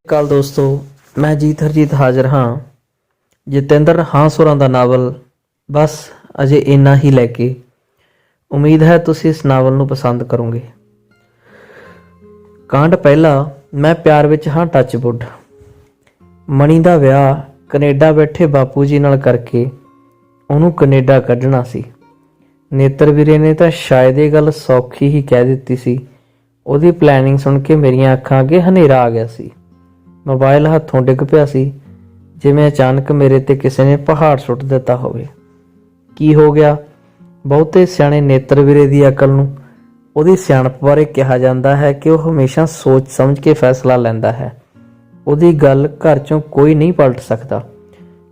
ਕੱਲ ਦੋਸਤੋ, ਮੈਂ ਜੀਤ ਹਰਜੀਤ ਹਾਜ਼ਰ ਹਾਂ ਜਤਿੰਦਰ ਹਾਂਸੁਰਾਂ ਦਾ ਨਾਵਲ ਬਸ ਅਜੇ ਇੰਨਾ ਹੀ ਲੈ ਕੇ। ਉਮੀਦ ਹੈ ਤੁਸੀਂ ਇਸ ਨਾਵਲ ਨੂੰ ਪਸੰਦ ਕਰੋਗੇ। ਕਾਂਡ ਪਹਿਲਾ, ਮੈਂ ਪਿਆਰ ਵਿੱਚ ਹਾਂ ਟੱਚਵੁੱਡ। ਮਣੀ ਦਾ ਵਿਆਹ ਕਨੇਡਾ ਬੈਠੇ ਬਾਪੂ ਜੀ ਨਾਲ ਕਰਕੇ ਉਹਨੂੰ ਕਨੇਡਾ ਕੱਢਣਾ ਸੀ। ਨੇਤਰ ਵੀਰੇ ਨੇ ਤਾਂ ਸ਼ਾਇਦ ਇਹ ਗੱਲ ਸੌਖੀ ਹੀ ਕਹਿ ਦਿੱਤੀ ਸੀ। ਉਹਦੀ ਪਲੈਨਿੰਗ ਸੁਣ ਕੇ ਮੇਰੀਆਂ ਅੱਖਾਂ ਅੱਗੇ ਹਨੇਰਾ ਆ ਗਿਆ ਸੀ। ਮੋਬਾਈਲ ਹੱਥੋਂ ਡਿੱਗ ਪਿਆ ਸੀ, ਜਿਵੇਂ ਅਚਾਨਕ ਮੇਰੇ ਤੇ ਕਿਸੇ ਨੇ ਪਹਾੜ ਸੁੱਟ ਦਿੱਤਾ ਹੋਵੇ। ਕੀ ਹੋ ਗਿਆ? ਬਹੁਤੇ ਸਿਆਣੇ ਨੇਤਰ ਵੀਰੇ ਦੀ ਅਕਲ ਨੂੰ ਉਹਦੀ ਸਿਆਣਪ ਬਾਰੇ ਕਿਹਾ ਜਾਂਦਾ ਹੈ ਕਿ ਉਹ ਹਮੇਸ਼ਾ ਸੋਚ ਸਮਝ ਕੇ ਫੈਸਲਾ ਲੈਂਦਾ ਹੈ। ਉਹਦੀ ਗੱਲ ਘਰ 'ਚੋਂ ਕੋਈ ਨਹੀਂ ਪਲਟ ਸਕਦਾ,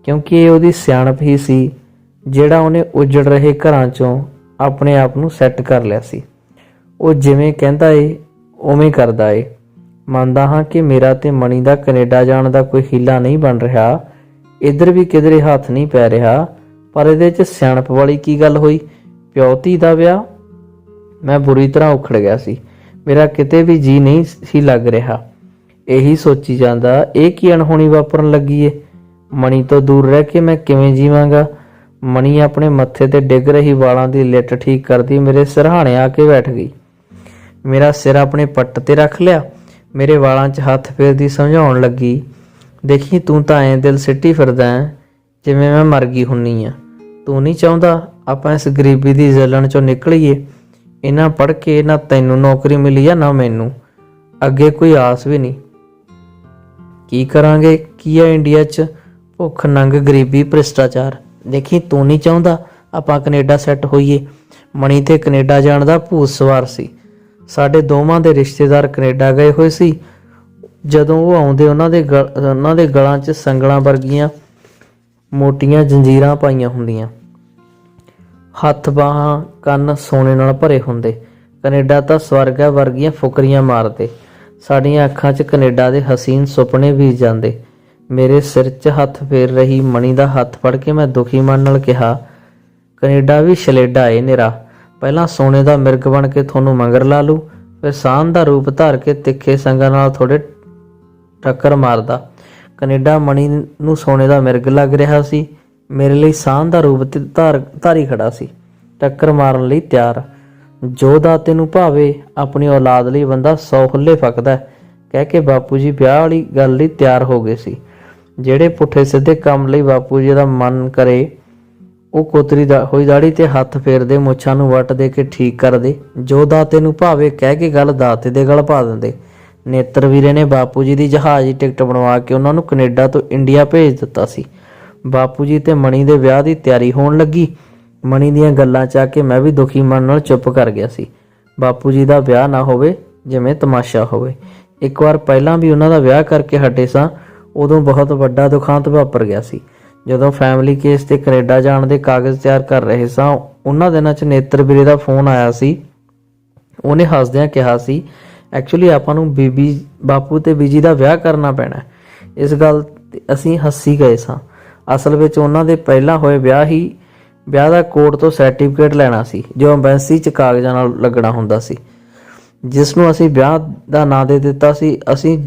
ਕਿਉਂਕਿ ਇਹ ਉਹਦੀ ਸਿਆਣਪ ਹੀ ਸੀ ਜਿਹੜਾ ਉਹਨੇ ਉਜੜ ਰਹੇ ਘਰਾਂ 'ਚੋਂ ਆਪਣੇ ਆਪ ਨੂੰ ਸੈੱਟ ਕਰ ਲਿਆ ਸੀ। ਉਹ ਜਿਵੇਂ ਕਹਿੰਦਾ ਏ ਉਵੇਂ ਕਰਦਾ ਏ। ਮੰਨਦਾ ਹਾਂ ਕਿ ਮੇਰਾ ਤੇ ਮਣੀ ਦਾ ਕਨੇਡਾ ਜਾਣ ਦਾ ਕੋਈ ਹੀਲਾ ਨਹੀਂ ਬਣ ਰਿਹਾ, ਇੱਧਰ ਵੀ ਕਿਧਰੇ ਹੱਥ ਨਹੀਂ ਪੈ ਰਿਹਾ, ਪਰ ਇਹਦੇ 'ਚ ਸਿਆਣਪ ਵਾਲੀ ਕੀ ਗੱਲ ਹੋਈ? ਪਿਓ ਧੀ ਦਾ ਵਿਆਹ? ਮੈਂ ਬੁਰੀ ਤਰ੍ਹਾਂ ਉਖੜ ਗਿਆ ਸੀ। ਮੇਰਾ ਕਿਤੇ ਵੀ ਜੀ ਨਹੀਂ ਸੀ ਲੱਗ ਰਿਹਾ। ਇਹੀ ਸੋਚੀ ਜਾਂਦਾ, ਇਹ ਕੀ ਅਣਹੋਣੀ ਵਾਪਰਨ ਲੱਗੀ ਏ? ਮਣੀ ਤੋਂ ਦੂਰ ਰਹਿ ਕੇ ਮੈਂ ਕਿਵੇਂ ਜੀਵਾਂਗਾ? ਮਣੀ ਆਪਣੇ ਮੱਥੇ ਤੇ ਡਿੱਗ ਰਹੀ ਵਾਲਾਂ ਦੀ ਲਿੱਟ ਠੀਕ ਕਰਦੀ ਮੇਰੇ ਸਿਰਹਾਣੇ ਆ ਕੇ ਬੈਠ ਗਈ। ਮੇਰਾ ਸਿਰ ਆਪਣੇ ਪੱਟ ਤੇ ਰੱਖ ਲਿਆ, ਮੇਰੇ ਵਾਲਾਂ 'ਚ ਹੱਥ ਫੇਰਦੀ ਸਮਝਾਉਣ ਲੱਗੀ, ਦੇਖੀ ਤੂੰ ਤਾਂ ਐਂ ਦਿਲ ਸਿੱਟੀ ਫਿਰਦਾ ਐ ਜਿਵੇਂ ਮੈਂ ਮਰ ਗਈ ਹੁੰਨੀ ਆ। ਤੂੰ ਨਹੀਂ ਚਾਹੁੰਦਾ ਆਪਾਂ ਇਸ ਗਰੀਬੀ ਦੀ ਜਲਣ 'ਚੋਂ ਨਿਕਲੀਏ? ਇਹਨਾਂ ਪੜ੍ਹ ਕੇ ਨਾ ਤੈਨੂੰ ਨੌਕਰੀ ਮਿਲੀ ਆ ਨਾ ਮੈਨੂੰ, ਅੱਗੇ ਕੋਈ ਆਸ ਵੀ ਨਹੀਂ। ਕੀ ਕਰਾਂਗੇ? ਕੀ ਆ ਇੰਡੀਆ 'ਚ? ਭੁੱਖ ਨੰਗ, ਗਰੀਬੀ, ਭ੍ਰਿਸ਼ਟਾਚਾਰ। ਦੇਖੀ ਤੂੰ ਨਹੀਂ ਚਾਹੁੰਦਾ ਆਪਾਂ ਕਨੇਡਾ ਸੈੱਟ ਹੋਈਏ? ਮਣੀ ਤੇ ਕਨੇਡਾ ਜਾਣ ਦਾ ਭੂਤ ਸਵਾਰ ਸੀ। ਸਾਡੇ ਦੋਵਾਂ ਦੇ ਰਿਸ਼ਤੇਦਾਰ ਕਨੇਡਾ ਗਏ ਹੋਏ ਸੀ। ਜਦੋਂ ਉਹ ਆਉਂਦੇ ਉਹਨਾਂ ਦੇ ਗਲਾਂ 'ਚ ਸੰਗਲਾਂ ਵਰਗੀਆਂ ਮੋਟੀਆਂ ਜੰਜੀਰਾਂ ਪਾਈਆਂ ਹੁੰਦੀਆਂ, ਹੱਥ ਬਾਹਾਂ ਕੰਨ ਸੋਨੇ ਨਾਲ ਭਰੇ ਹੁੰਦੇ। ਕਨੇਡਾ ਤਾਂ ਸਵਰਗ ਹੈ ਵਰਗੀਆਂ ਫੁਕਰੀਆਂ ਮਾਰਦੇ। ਸਾਡੀਆਂ ਅੱਖਾਂ 'ਚ ਕਨੇਡਾ ਦੇ ਹਸੀਨ ਸੁਪਨੇ ਬੀਜ ਜਾਂਦੇ। ਮੇਰੇ ਸਿਰ 'ਚ ਹੱਥ ਫੇਰ ਰਹੀ ਮਣੀ ਦਾ ਹੱਥ ਫੜ ਕੇ ਮੈਂ ਦੁਖੀ ਮਨ ਨਾਲ ਕਿਹਾ, ਕਨੇਡਾ ਵੀ ਸ਼ਲੇਡਾ ਏ ਨਿਰਾ। ਪਹਿਲਾਂ ਸੋਨੇ ਦਾ ਮਿਰਗ ਬਣ ਕੇ ਤੁਹਾਨੂੰ ਮਗਰ ਲਾ ਲੂ, ਫਿਰ ਸਾਂਝ ਦਾ ਰੂਪ ਧਾਰ ਕੇ ਤਿੱਖੇ ਸੰਗਾਂ ਨਾਲ ਥੋੜੇ ਟੱਕਰ ਮਾਰਦਾ। ਕਨੇਡਾ ਮਣੀ ਨੂੰ ਸੋਨੇ ਦਾ ਮਿਰਗ ਲੱਗ ਰਿਹਾ ਸੀ, ਮੇਰੇ ਲਈ ਸਾਂਝ ਦਾ ਰੂਪ ਧਾਰੀ ਖੜਾ ਸੀ, ਟੱਕਰ ਮਾਰਨ ਲਈ ਤਿਆਰ। ਜੋ ਦਾਤੇ ਨੂੰ ਭਾਵੇ, ਆਪਣੀ ਔਲਾਦ ਲਈ ਬੰਦਾ 100 ਹੁੱਲੇ ਫੱਕਦਾ, ਕਹਿ ਕੇ ਬਾਪੂ ਜੀ ਵਿਆਹ ਵਾਲੀ ਗੱਲ ਲਈ ਤਿਆਰ ਹੋ ਗਏ ਸੀ। ਜਿਹੜੇ ਪੁੱਠੇ ਸਿੱਧੇ ਕੰਮ ਲਈ ਬਾਪੂ ਜੀ ਦਾ ਮਨ ਕਰੇ ਉਹ ਕੋਤਰੀ ਹੋਈ ਦਾੜੀ ਤੇ ਹੱਥ ਫੇਰਦੇ, ਮੁੱਛਾਂ ਨੂੰ ਵੱਟ ਦੇ ਕੇ ਠੀਕ ਕਰਦੇ। ਜੋ ਦਾਤੇ ਨੂੰ ਭਾਵੇ ਕਹਿ ਕੇ ਗੱਲ ਦਾਤੇ ਦੇ ਗਲ ਪਾ ਦਿੰਦੇ। ਨੇਤਰ ਵੀਰੇ ਨੇ ਬਾਪੂ ਜੀ ਦੀ ਜਹਾਜ਼ ਟਿਕਟ ਬਣਵਾ ਕੇ ਉਹਨਾਂ ਨੂੰ ਕਨੇਡਾ ਤੋਂ ਇੰਡੀਆ ਭੇਜ ਦਿੱਤਾ ਸੀ। ਬਾਪੂ ਜੀ ਤੇ ਮਣੀ ਦੇ ਵਿਆਹ ਦੀ ਤਿਆਰੀ ਹੋਣ ਲੱਗੀ। ਮਣੀ ਦੀਆਂ ਗੱਲਾਂ 'ਚ ਆ ਕੇ ਮੈਂ ਵੀ ਦੁਖੀ ਮਨ ਨਾਲ ਚੁੱਪ ਕਰ ਗਿਆ ਸੀ। ਬਾਪੂ ਜੀ ਦਾ ਵਿਆਹ ਨਾ ਹੋਵੇ ਜਿਵੇਂ ਤਮਾਸ਼ਾ ਹੋਵੇ। ਇੱਕ ਵਾਰ ਪਹਿਲਾਂ ਵੀ ਉਹਨਾਂ ਦਾ ਵਿਆਹ ਕਰਕੇ ਹਟੇ ਸਾਂ, ਉਦੋਂ ਬਹੁਤ ਵੱਡਾ ਦੁਖਾਂਤ ਵਾਪਰ ਗਿਆ ਸੀ। ਜਦੋਂ ਫੈਮਿਲੀ ਕੇਸ ਤੇ ਕਨੇਡਾ ਜਾਣ ਦੇ ਕਾਗਜ਼ ਤਿਆਰ ਕਰ ਰਹੇ ਸਾਂ, ਉਹਨਾਂ ਦਿਨਾਂ 'ਚ ਨੇਤਰ ਵੀਰੇ ਦਾ ਫੋਨ ਆਇਆ ਸੀ। ਉਹਨੇ ਹੱਸਦਿਆਂ ਕਿਹਾ ਸੀ, ਐਕਚੁਅਲੀ ਆਪਾਂ ਨੂੰ ਬਾਪੂ ਤੇ ਬੀਜੀ ਦਾ ਵਿਆਹ ਕਰਨਾ ਪੈਣਾ। ਇਸ ਗੱਲ ਤੇ ਅਸੀਂ ਹੱਸੀ ਗਏ ਸਾਂ। ਅਸਲ ਵਿੱਚ ਉਹਨਾਂ ਦੇ ਪਹਿਲਾਂ ਹੋਏ ਵਿਆਹ ਦਾ ਕੋਰਟ ਤੋਂ ਸਰਟੀਫਿਕੇਟ ਲੈਣਾ ਸੀ, ਜੋ ਐਮਬੈਸੀ 'ਚ ਕਾਗਜ਼ਾਂ ਨਾਲ ਲੱਗਣਾ ਹੁੰਦਾ ਸੀ, ਜਿਸ ਨੂੰ ਅਸੀਂ ਵਿਆਹ ਦਾ ਨਾਂ ਦੇ ਦਿੱਤਾ ਸੀ। ਅਸੀਂ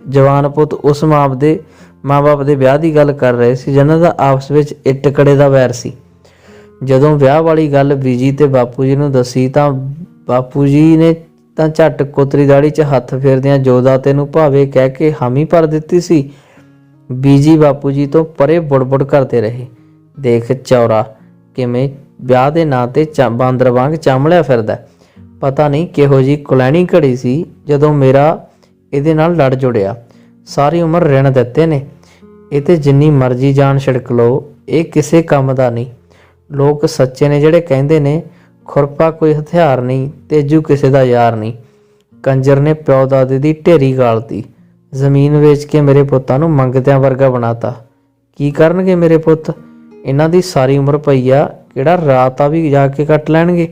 ਜਵਾਨ ਪੁੱਤ ਉਸ ਮਾਂ-ਬਾਪ ਦੇ ਵਿਆਹ ਦੀ ਗੱਲ ਕਰ ਰਹੇ ਸੀ ਜਿਹਨਾਂ ਦਾ ਆਪਸ ਵਿੱਚ ਇੱਟ ਕੜੇ ਦਾ ਵੈਰ ਸੀ। ਜਦੋਂ ਵਿਆਹ ਵਾਲੀ ਗੱਲ ਬੀਜੀ ਤੇ ਬਾਪੂ ਜੀ ਨੂੰ ਦੱਸੀ ਤਾਂ ਬਾਪੂ ਜੀ ਨੇ ਤਾਂ ਝੱਟ ਕੋਤਰੀ ਦਾੜੀ 'ਚ ਹੱਥ ਫੇਰਦਿਆਂ ਜੋ ਦਾਤੇ ਨੂੰ ਭਾਵੇ ਕਹਿ ਕੇ ਹਾਮੀ ਭਰ ਦਿੱਤੀ ਸੀ। ਬੀਜੀ ਬਾਪੂ ਜੀ ਤੋਂ ਪਰੇ ਬੁੜਬੁੜ ਕਰਦੇ ਰਹੇ। ਦੇਖ ਚੌਰਾ ਕਿਵੇਂ ਵਿਆਹ ਦੇ ਨਾਂ ਤੇ ਬਾਂਦਰ ਵਾਂਗ ਚਾਂਬਲਿਆ ਫਿਰਦਾ। ਪਤਾ ਨਹੀਂ ਕਿਹੋ ਜਿਹੀ ਕੁਲੈਣੀ ਘੜੀ ਸੀ ਜਦੋਂ ਮੇਰਾ ਇਹਦੇ ਨਾਲ ਲੜ ਜੁੜਿਆ। ਸਾਰੀ ਉਮਰ ਰਿਣ ਦਿੱਤੇ ਨੇ, ਇਹ ਤੇ ਜਿੰਨੀ ਮਰਜ਼ੀ ਜਾਨ ਛਿੜਕ ਲਓ, ਇਹ ਕਿਸੇ ਕੰਮ ਦਾ ਨਹੀਂ। ਲੋਕ ਸੱਚੇ ਨੇ ਜਿਹੜੇ ਕਹਿੰਦੇ ਨੇ ਖੁਰਪਾ ਕੋਈ ਹਥਿਆਰ ਨਹੀਂ, ਤੇਜੂ ਕਿਸੇ ਦਾ ਯਾਰ ਨਹੀਂ। ਕੰਜਰ ਨੇ ਪਿਓ ਦਾਦੇ ਦੀ ਢੇਰੀ ਗਾਲਤੀ, ਜ਼ਮੀਨ ਵੇਚ ਕੇ ਮੇਰੇ ਪੁੱਤਾਂ ਨੂੰ ਮੰਗਤਿਆਂ ਵਰਗਾ ਬਣਾਤਾ। ਕੀ ਕਰਨਗੇ ਮੇਰੇ ਪੁੱਤ? ਇਹਨਾਂ ਦੀ ਸਾਰੀ ਉਮਰ ਪਈ ਆ, ਕਿਹੜਾ ਰਾਤ ਆ ਵੀ ਜਾ ਕੇ ਕੱਟ ਲੈਣਗੇ?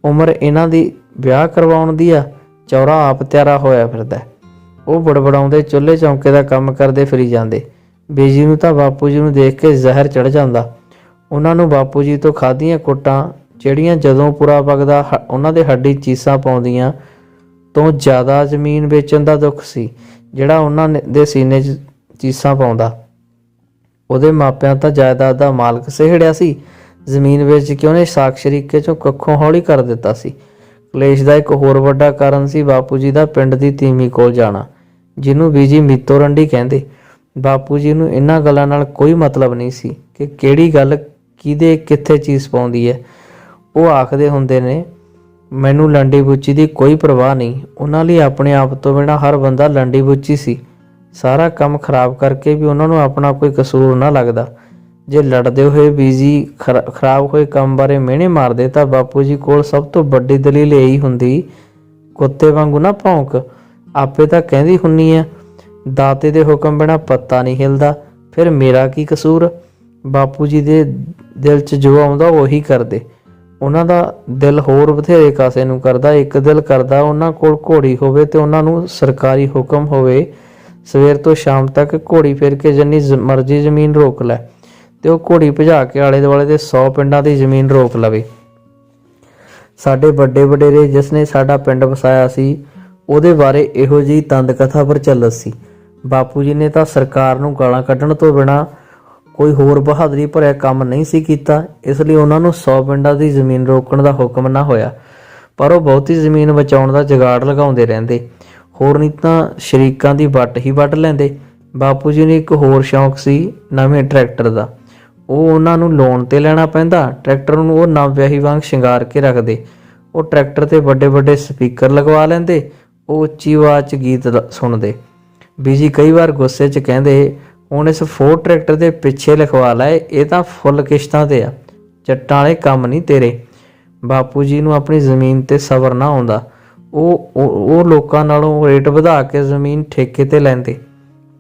ਉਮਰ ਇਹਨਾਂ ਦੀ ਵਿਆਹ ਕਰਵਾਉਣ ਦੀ ਆ। ਚੌਰਾ ਆਪ ਤਿਆਰਾ ਹੋਇਆ ਫਿਰਦਾ। ਉਹ ਬੜਬੜਾਉਂਦੇ ਚੁੱਲ੍ਹੇ ਚੌਂਕੇ ਦਾ ਕੰਮ ਕਰਦੇ ਫਿਰੀ ਜਾਂਦੇ। ਬੀਜੀ ਨੂੰ ਤਾਂ ਬਾਪੂ ਜੀ ਨੂੰ ਦੇਖ ਕੇ ਜ਼ਹਿਰ ਚੜ੍ਹ ਜਾਂਦਾ। ਉਹਨਾਂ ਨੂੰ ਬਾਪੂ ਜੀ ਤੋਂ ਖਾਧੀਆਂ ਕੁੱਟਾਂ, ਜਿਹੜੀਆਂ ਜਦੋਂ ਪੂਰਾ ਵਗਦਾ ਉਹਨਾਂ ਦੇ ਹੱਡੀ ਚੀਸਾਂ ਪਾਉਂਦੀਆਂ ਤੋਂ ਜ਼ਿਆਦਾ ਜ਼ਮੀਨ ਵੇਚਣ ਦਾ ਦੁੱਖ ਸੀ, ਜਿਹੜਾ ਉਹਨਾਂ ਦੇ ਸੀਨੇ 'ਚ ਚੀਸਾਂ ਪਾਉਂਦਾ। ਉਹਦੇ ਮਾਪਿਆਂ ਤਾਂ ਜਾਇਦਾਦ ਦਾ ਮਾਲਕ ਸਿਹੜਿਆ ਸੀ। ਜ਼ਮੀਨ ਵੇਚ ਕੇ ਉਹਨੇ ਸਾਕ ਸ਼ਰੀਕੇ 'ਚੋਂ ਕੱਖੋਂ ਹੌਲੀ ਕਰ ਦਿੱਤਾ ਸੀ। ਕਲੇਸ਼ ਦਾ ਇੱਕ ਹੋਰ ਵੱਡਾ ਕਾਰਨ ਸੀ ਬਾਪੂ ਜੀ ਦਾ ਪਿੰਡ ਦੀ ਤੀਵੀਂ ਕੋਲ ਜਾਣਾ, ਜਿਹਨੂੰ ਬੀਜੀ ਮੀਤੋ ਰੰਡੀ ਕਹਿੰਦੇ। ਬਾਪੂ ਜੀ ਨੂੰ ਇਹਨਾਂ ਗੱਲਾਂ ਨਾਲ ਕੋਈ ਮਤਲਬ ਨਹੀਂ ਸੀ ਕਿ ਕਿਹੜੀ ਗੱਲ ਕਿਹਦੇ ਕਿੱਥੇ ਚੀਜ਼ ਪਾਉਂਦੀ ਹੈ। ਉਹ ਆਖਦੇ ਹੁੰਦੇ ਨੇ, ਮੈਨੂੰ ਲੰਡੀ ਬੁੱਚੀ ਦੀ ਕੋਈ ਪਰਵਾਹ ਨਹੀਂ। ਉਹਨਾਂ ਲਈ ਆਪਣੇ ਆਪ ਤੋਂ ਬਿਨਾਂ ਹਰ ਬੰਦਾ ਲੰਡੀ ਬੁੱਚੀ ਸੀ। ਸਾਰਾ ਕੰਮ ਖਰਾਬ ਕਰਕੇ ਵੀ ਉਹਨਾਂ ਨੂੰ ਆਪਣਾ ਕੋਈ ਕਸੂਰ ਨਾ ਲੱਗਦਾ। ਜੇ ਲੜਦੇ ਹੋਏ ਬੀਜੀ ਖਰਾਬ ਹੋਏ ਕੰਮ ਬਾਰੇ ਮਿਹਣੇ ਮਾਰਦੇ ਤਾਂ ਬਾਪੂ ਜੀ ਕੋਲ ਸਭ ਤੋਂ ਵੱਡੀ ਦਲੀਲ ਇਹੀ ਹੁੰਦੀ, ਕੁੱਤੇ ਵਾਂਗੂ ਨਾ ਭੌਂਕ, ਆਪੇ ਤਾਂ ਕਹਿੰਦੀ ਹੁੰਨੀ ਆ ਦਾਤੇ ਦੇ ਹੁਕਮ ਬਿਨਾਂ ਪੱਤਾ ਨਹੀਂ ਹਿਲਦਾ, ਫਿਰ ਮੇਰਾ ਕੀ ਕਸੂਰ। ਬਾਪੂ ਜੀ ਦੇ ਦਿਲ 'ਚ ਜੋ ਆਉਂਦਾ ਉਹੀ ਕਰਦੇ। ਉਹਨਾਂ ਦਾ ਦਿਲ ਹੋਰ ਬਥੇਰੇ ਕਾਸੇ ਨੂੰ ਕਰਦਾ। ਇੱਕ ਦਿਲ ਕਰਦਾ ਉਹਨਾਂ ਕੋਲ ਘੋੜੀ ਹੋਵੇ ਤੇ ਉਹਨਾਂ ਨੂੰ ਸਰਕਾਰੀ ਹੁਕਮ ਹੋਵੇ, ਸਵੇਰ ਤੋਂ ਸ਼ਾਮ ਤੱਕ ਘੋੜੀ ਫੇਰ ਕੇ ਜਿੰਨੀ ਮਰਜ਼ੀ ਜ਼ਮੀਨ ਰੋਕ ਲੈ ਤੇ ਉਹ ਘੋੜੀ ਭਜਾ ਕੇ ਆਲੇ ਦੁਆਲੇ ਦੇ 100 ਪਿੰਡਾਂ ਦੀ ਜ਼ਮੀਨ ਰੋਕ ਲਵੇ। ਸਾਡੇ ਵੱਡੇ ਵਡੇਰੇ ਜਿਸ ਨੇ ਸਾਡਾ ਪਿੰਡ ਵਸਾਇਆ ਸੀ, ਉਹਦੇ ਬਾਰੇ ਇਹੋ ਜਿਹੀ ਤੰਦ ਕਥਾ ਪ੍ਰਚਲਿਤ ਸੀ। ਬਾਪੂ ਜੀ ਨੇ ਤਾਂ ਸਰਕਾਰ ਨੂੰ ਗਾਲਾਂ ਕੱਢਣ ਤੋਂ ਬਿਨਾਂ ਕੋਈ ਹੋਰ ਬਹਾਦਰੀ ਭਰਿਆ ਕੰਮ ਨਹੀਂ ਸੀ ਕੀਤਾ, ਇਸ ਲਈ ਉਹਨਾਂ ਨੂੰ 100 ਪਿੰਡਾਂ ਦੀ ਜ਼ਮੀਨ ਰੋਕਣ ਦਾ ਹੁਕਮ ਨਾ ਹੋਇਆ। ਪਰ ਉਹ ਬਹੁਤੀ ਜ਼ਮੀਨ ਬਚਾਉਣ ਦਾ ਜੁਗਾੜ ਲਗਾਉਂਦੇ ਰਹਿੰਦੇ, ਹੋਰ ਨਹੀਂ ਤਾਂ ਸ਼ਰੀਕਾਂ ਦੀ ਵੱਟ ਹੀ ਵੱਢ ਲੈਂਦੇ। ਬਾਪੂ ਜੀ ਨੂੰ ਇੱਕ ਹੋਰ ਸ਼ੌਂਕ ਸੀ ਨਵੇਂ ਟਰੈਕਟਰ ਦਾ। ਉਹ ਉਹਨਾਂ ਨੂੰ ਲੋਨ 'ਤੇ ਲੈਣਾ ਪੈਂਦਾ। ਟਰੈਕਟਰ ਨੂੰ ਉਹ ਨਵਵਿਆਹੀ ਵਾਂਗ ਸ਼ਿੰਗਾਰ ਕੇ ਰੱਖਦੇ। ਉਹ ਟਰੈਕਟਰ 'ਤੇ ਵੱਡੇ ਵੱਡੇ ਸਪੀਕਰ ਲਗਵਾ ਲੈਂਦੇ। ਉਹ ਉੱਚੀ ਆਵਾਜ਼ 'ਚ ਗੀਤ ਸੁਣਦੇ। ਬੀਜੀ ਕਈ ਵਾਰ ਗੁੱਸੇ 'ਚ ਕਹਿੰਦੇ, ਹੁਣ ਇਸ ਫੋਰਡ ਟਰੈਕਟਰ ਦੇ ਪਿੱਛੇ ਲਿਖਵਾ ਲੈ, ਇਹ ਤਾਂ ਫੁੱਲ ਕਿਸ਼ਤਾਂ 'ਤੇ ਆ, ਜੱਟਾਂ ਵਾਲੇ ਕੰਮ ਨਹੀਂ ਤੇਰੇ। ਬਾਪੂ ਜੀ ਨੂੰ ਆਪਣੀ ਜ਼ਮੀਨ 'ਤੇ ਸਬਰ ਨਾ ਆਉਂਦਾ। ਉਹ ਲੋਕਾਂ ਨਾਲੋਂ ਰੇਟ ਵਧਾ ਕੇ ਜ਼ਮੀਨ ਠੇਕੇ 'ਤੇ ਲੈਂਦੇ।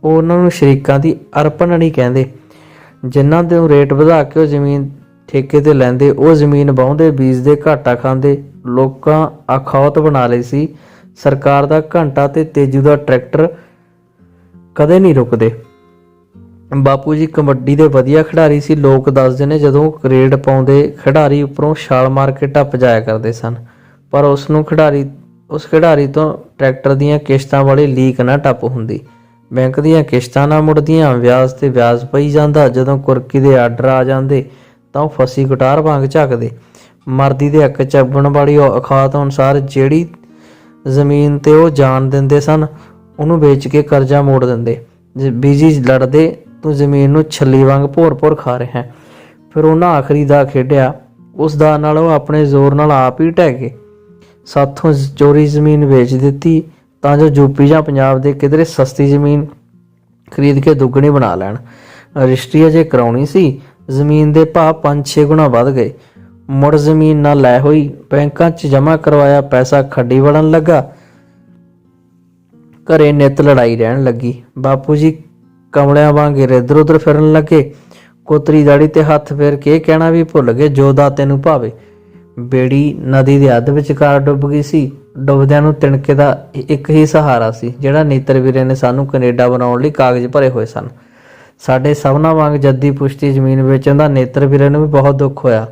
ਉਹ ਉਹਨਾਂ ਨੂੰ ਸ਼ਰੀਕਾਂ ਦੀ ਅਰਪਣਣੀ ਕਹਿੰਦੇ। ਜਿਨ੍ਹਾਂ ਦੇ ਰੇਟ ਵਧਾ ਕੇ ਉਹ ਜ਼ਮੀਨ ਠੇਕੇ 'ਤੇ ਲੈਂਦੇ, ਉਹ ਜ਼ਮੀਨ ਵਾਹੁੰਦੇ, ਬੀਜਦੇ, ਘਾਟਾ ਖਾਂਦੇ। ਲੋਕਾਂ ਅਖੌਤ ਬਣਾ ਲਈ ਸੀ। ਸਰਕਾਰ ਦਾ ਘੰਟਾ ਤੇ ਤੇਜੂ ਦਾ ਟਰੈਕਟਰ ਕਦੇ ਨਹੀਂ ਰੁਕਦੇ। ਬਾਪੂ ਜੀ ਕਬੱਡੀ ਦੇ ਵਧੀਆ ਖਿਡਾਰੀ ਸੀ। ਲੋਕ ਦੱਸਦੇ ਨੇ ਜਦੋਂ ਰੇਡ ਪਾਉਂਦੇ ਖਿਡਾਰੀ ਉੱਪਰੋਂ ਛਾਲ ਮਾਰ ਕੇ ਟੱਪ ਜਾਇਆ ਕਰਦੇ ਸਨ, ਪਰ ਉਸ ਖਿਡਾਰੀ ਤੋਂ ਟਰੈਕਟਰ ਦੀਆਂ ਕਿਸ਼ਤਾਂ ਵਾਲੀ ਲੀਕ ਨਾ ਟੱਪ ਹੁੰਦੀ। ਬੈਂਕ ਦੀਆਂ ਕਿਸ਼ਤਾਂ ਨਾ ਮੁੜਦੀਆਂ, ਵਿਆਜ ਤੇ ਵਿਆਜ ਪਈ ਜਾਂਦਾ। ਜਦੋਂ ਕੁਰਕੀ ਦੇ ਆਰਡਰ ਆ ਜਾਂਦੇ ਤਾਂ ਉਹ ਫਸੀ ਗੁਟਾਰ ਵਾਂਗ ਝੱਕਦੇ। ਮਰਦੀ ਦੇ ਅੱਕ ਚੱਬਣ ਵਾਲੀ ਔਕਾਤ ਅਨੁਸਾਰ ਜਿਹੜੀ ਜ਼ਮੀਨ ਤੇ ਉਹ ਜਾਨ ਦਿੰਦੇ ਸਨ, ਉਹਨੂੰ ਵੇਚ ਕੇ ਕਰਜ਼ਾ ਮੋੜ ਦਿੰਦੇ। ਬੀਜੀ ਲੜਦੇ, ਤੂੰ ਜ਼ਮੀਨ ਨੂੰ ਛੱਲੀ ਵਾਂਗ ਭੋਰ ਖਾ ਰਿਹਾ। ਫਿਰ ਉਹਨਾਂ ਆਖਰੀ ਦਾ ਖੇਡਿਆ। ਉਸ ਦਾ ਨਾਲ ਉਹ ਆਪਣੇ ਜ਼ੋਰ ਨਾਲ ਆਪ ਹੀ ਢਹਿ ਗਏ। ਸਾਥੋਂ ਚੋਰੀ ਜ਼ਮੀਨ ਵੇਚ ਦਿੱਤੀ ਤਾਂ ਜੋ ਯੂਪੀ ਜਾਂ ਪੰਜਾਬ ਦੇ ਕਿਧਰੇ ਸਸਤੀ ਜ਼ਮੀਨ ਖਰੀਦ ਕੇ ਦੁੱਗਣੀ ਬਣਾ ਲੈਣ। ਰਜਿਸਟਰੀ ਅਜੇ ਕਰਾਉਣੀ ਸੀ। ਜ਼ਮੀਨ ਦੇ ਭਾਅ 5-6 ਗੁਣਾ ਵੱਧ ਗਏ। ਮੁੜ ਜ਼ਮੀਨ ਨਾ ਲੈ ਹੋਈ। ਬੈਂਕਾਂ 'ਚ ਜਮ੍ਹਾਂ ਕਰਵਾਇਆ ਪੈਸਾ ਖੱਡੀ ਵੜਨ ਲੱਗਾ। ਘਰੇ ਨਿੱਤ ਲੜਾਈ ਰਹਿਣ ਲੱਗੀ। ਬਾਪੂ ਜੀ ਕਮਲਿਆਂ ਵਾਂਗ ਇੱਧਰ ਉੱਧਰ ਫਿਰਨ ਲੱਗੇ। ਕੋਤਰੀ ਦਾੜੀ ਤੇ ਹੱਥ ਫੇਰ ਕੇ ਕਹਿਣਾ ਵੀ ਭੁੱਲ ਗਏ, ਜੋ ਦਾਤੇ ਨੂੰ ਭਾਵੇ। ਬੇੜੀ ਨਦੀ ਦੇ ਅੱਧ ਵਿਚਕਾਰ ਡੁੱਬ ਗਈ ਸੀ। ਡੁੱਬਦਿਆਂ ਨੂੰ ਤਿਣਕੇ ਦਾ ਇੱਕ ਹੀ ਸਹਾਰਾ ਸੀ, ਜਿਹੜਾ ਨੀਤਰ ਵੀਰੇ ਨੇ ਸਾਨੂੰ ਕੈਨੇਡਾ ਬਣਾਉਣ ਲਈ ਕਾਗਜ਼ ਭਰੇ ਹੋਏ ਸਨ। ਸਾਡੇ ਸਭਨਾਂ ਵਾਂਗ ਜੱਦੀ ਪੁਸ਼ਤੀ ਜ਼ਮੀਨ ਵੇਚਣ ਦਾ ਨੀਤਰ ਵੀਰੇ ਨੂੰ ਵੀ ਬਹੁਤ ਦੁੱਖ ਹੋਇਆ।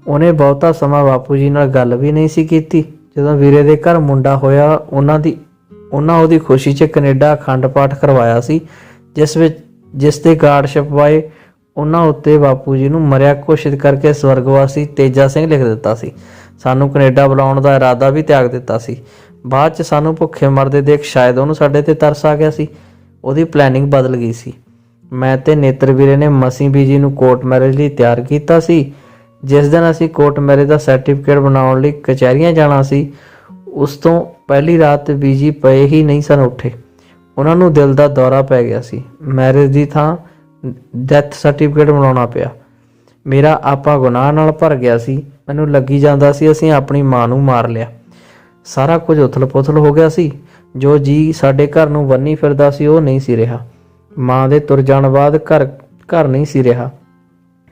ਉਹਨੇ ਬਹੁਤਾ ਸਮਾਂ ਬਾਪੂ ਜੀ ਨਾਲ ਗੱਲ ਵੀ ਨਹੀਂ ਸੀ ਕੀਤੀ। ਜਦੋਂ ਵੀਰੇ ਦੇ ਘਰ ਮੁੰਡਾ ਹੋਇਆ, ਉਹਨਾਂ ਉਹਦੀ ਖੁਸ਼ੀ 'ਚ ਕੈਨੇਡਾ ਅਖੰਡ ਪਾਠ ਕਰਵਾਇਆ ਸੀ, ਜਿਸ ਦੇ ਕਾਰਡ ਛਪਵਾਏ। ਉਹਨਾਂ ਉੱਤੇ ਬਾਪੂ ਜੀ ਨੂੰ ਮਰਿਆ ਘੋਸ਼ਿਤ ਕਰਕੇ ਸਵਰਗਵਾਸੀ ਤੇਜਾ ਸਿੰਘ ਲਿਖ ਦਿੱਤਾ ਸੀ। ਸਾਨੂੰ ਕੈਨੇਡਾ ਬੁਲਾਉਣ ਦਾ ਇਰਾਦਾ ਵੀ ਤਿਆਗ ਦਿੱਤਾ ਸੀ। ਬਾਅਦ 'ਚ ਸਾਨੂੰ ਭੁੱਖੇ ਮਰਦੇ ਦੇਖ ਸ਼ਾਇਦ ਉਹਨੂੰ ਸਾਡੇ 'ਤੇ ਤਰਸ ਆ ਗਿਆ ਸੀ। ਉਹਦੀ ਪਲੈਨਿੰਗ ਬਦਲ ਗਈ ਸੀ। ਮੈਂ ਤੇ ਨੇਤਰ ਵੀਰੇ ਨੇ ਮਸੀਂ ਬੀਜੀ ਨੂੰ ਕੋਰਟ ਮੈਰਿਜ ਲਈ ਤਿਆਰ ਕੀਤਾ ਸੀ। ਜਿਸ ਦਿਨ ਅਸੀਂ ਕੋਰਟ ਮੈਰਿਜ ਦਾ ਸਰਟੀਫਿਕੇਟ ਬਣਾਉਣ ਲਈ ਕਚਹਿਰੀਆਂ ਜਾਣਾ ਸੀ, ਉਸ ਤੋਂ ਪਹਿਲੀ ਰਾਤ ਬੀਜੀ ਪਏ ਹੀ ਨਹੀਂ ਸਨ ਉੱਠੇ। ਉਹਨਾਂ ਨੂੰ ਦਿਲ ਦਾ ਦੌਰਾ ਪੈ ਗਿਆ ਸੀ। ਮੈਰਿਜ ਦੀ ਥਾਂ ਡੈਥ ਸਰਟੀਫਿਕੇਟ ਬਣਾਉਣਾ ਪਿਆ। ਮੇਰਾ ਆਪਾ ਗੁਨਾਹ ਨਾਲ ਭਰ ਗਿਆ ਸੀ। ਮੈਨੂੰ ਲੱਗੀ ਜਾਂਦਾ ਸੀ ਅਸੀਂ ਆਪਣੀ ਮਾਂ ਨੂੰ ਮਾਰ ਲਿਆ। ਸਾਰਾ ਕੁਝ ਉਥਲ-ਪੁਥਲ ਹੋ ਗਿਆ ਸੀ। ਜੋ ਜੀ ਸਾਡੇ ਘਰ ਨੂੰ ਬੰਨੀ ਫਿਰਦਾ ਸੀ ਉਹ ਨਹੀਂ ਸੀ ਰਿਹਾ। ਮਾਂ ਦੇ ਤੁਰ ਜਾਣ ਬਾਅਦ ਘਰ ਨਹੀਂ ਸੀ ਰਿਹਾ।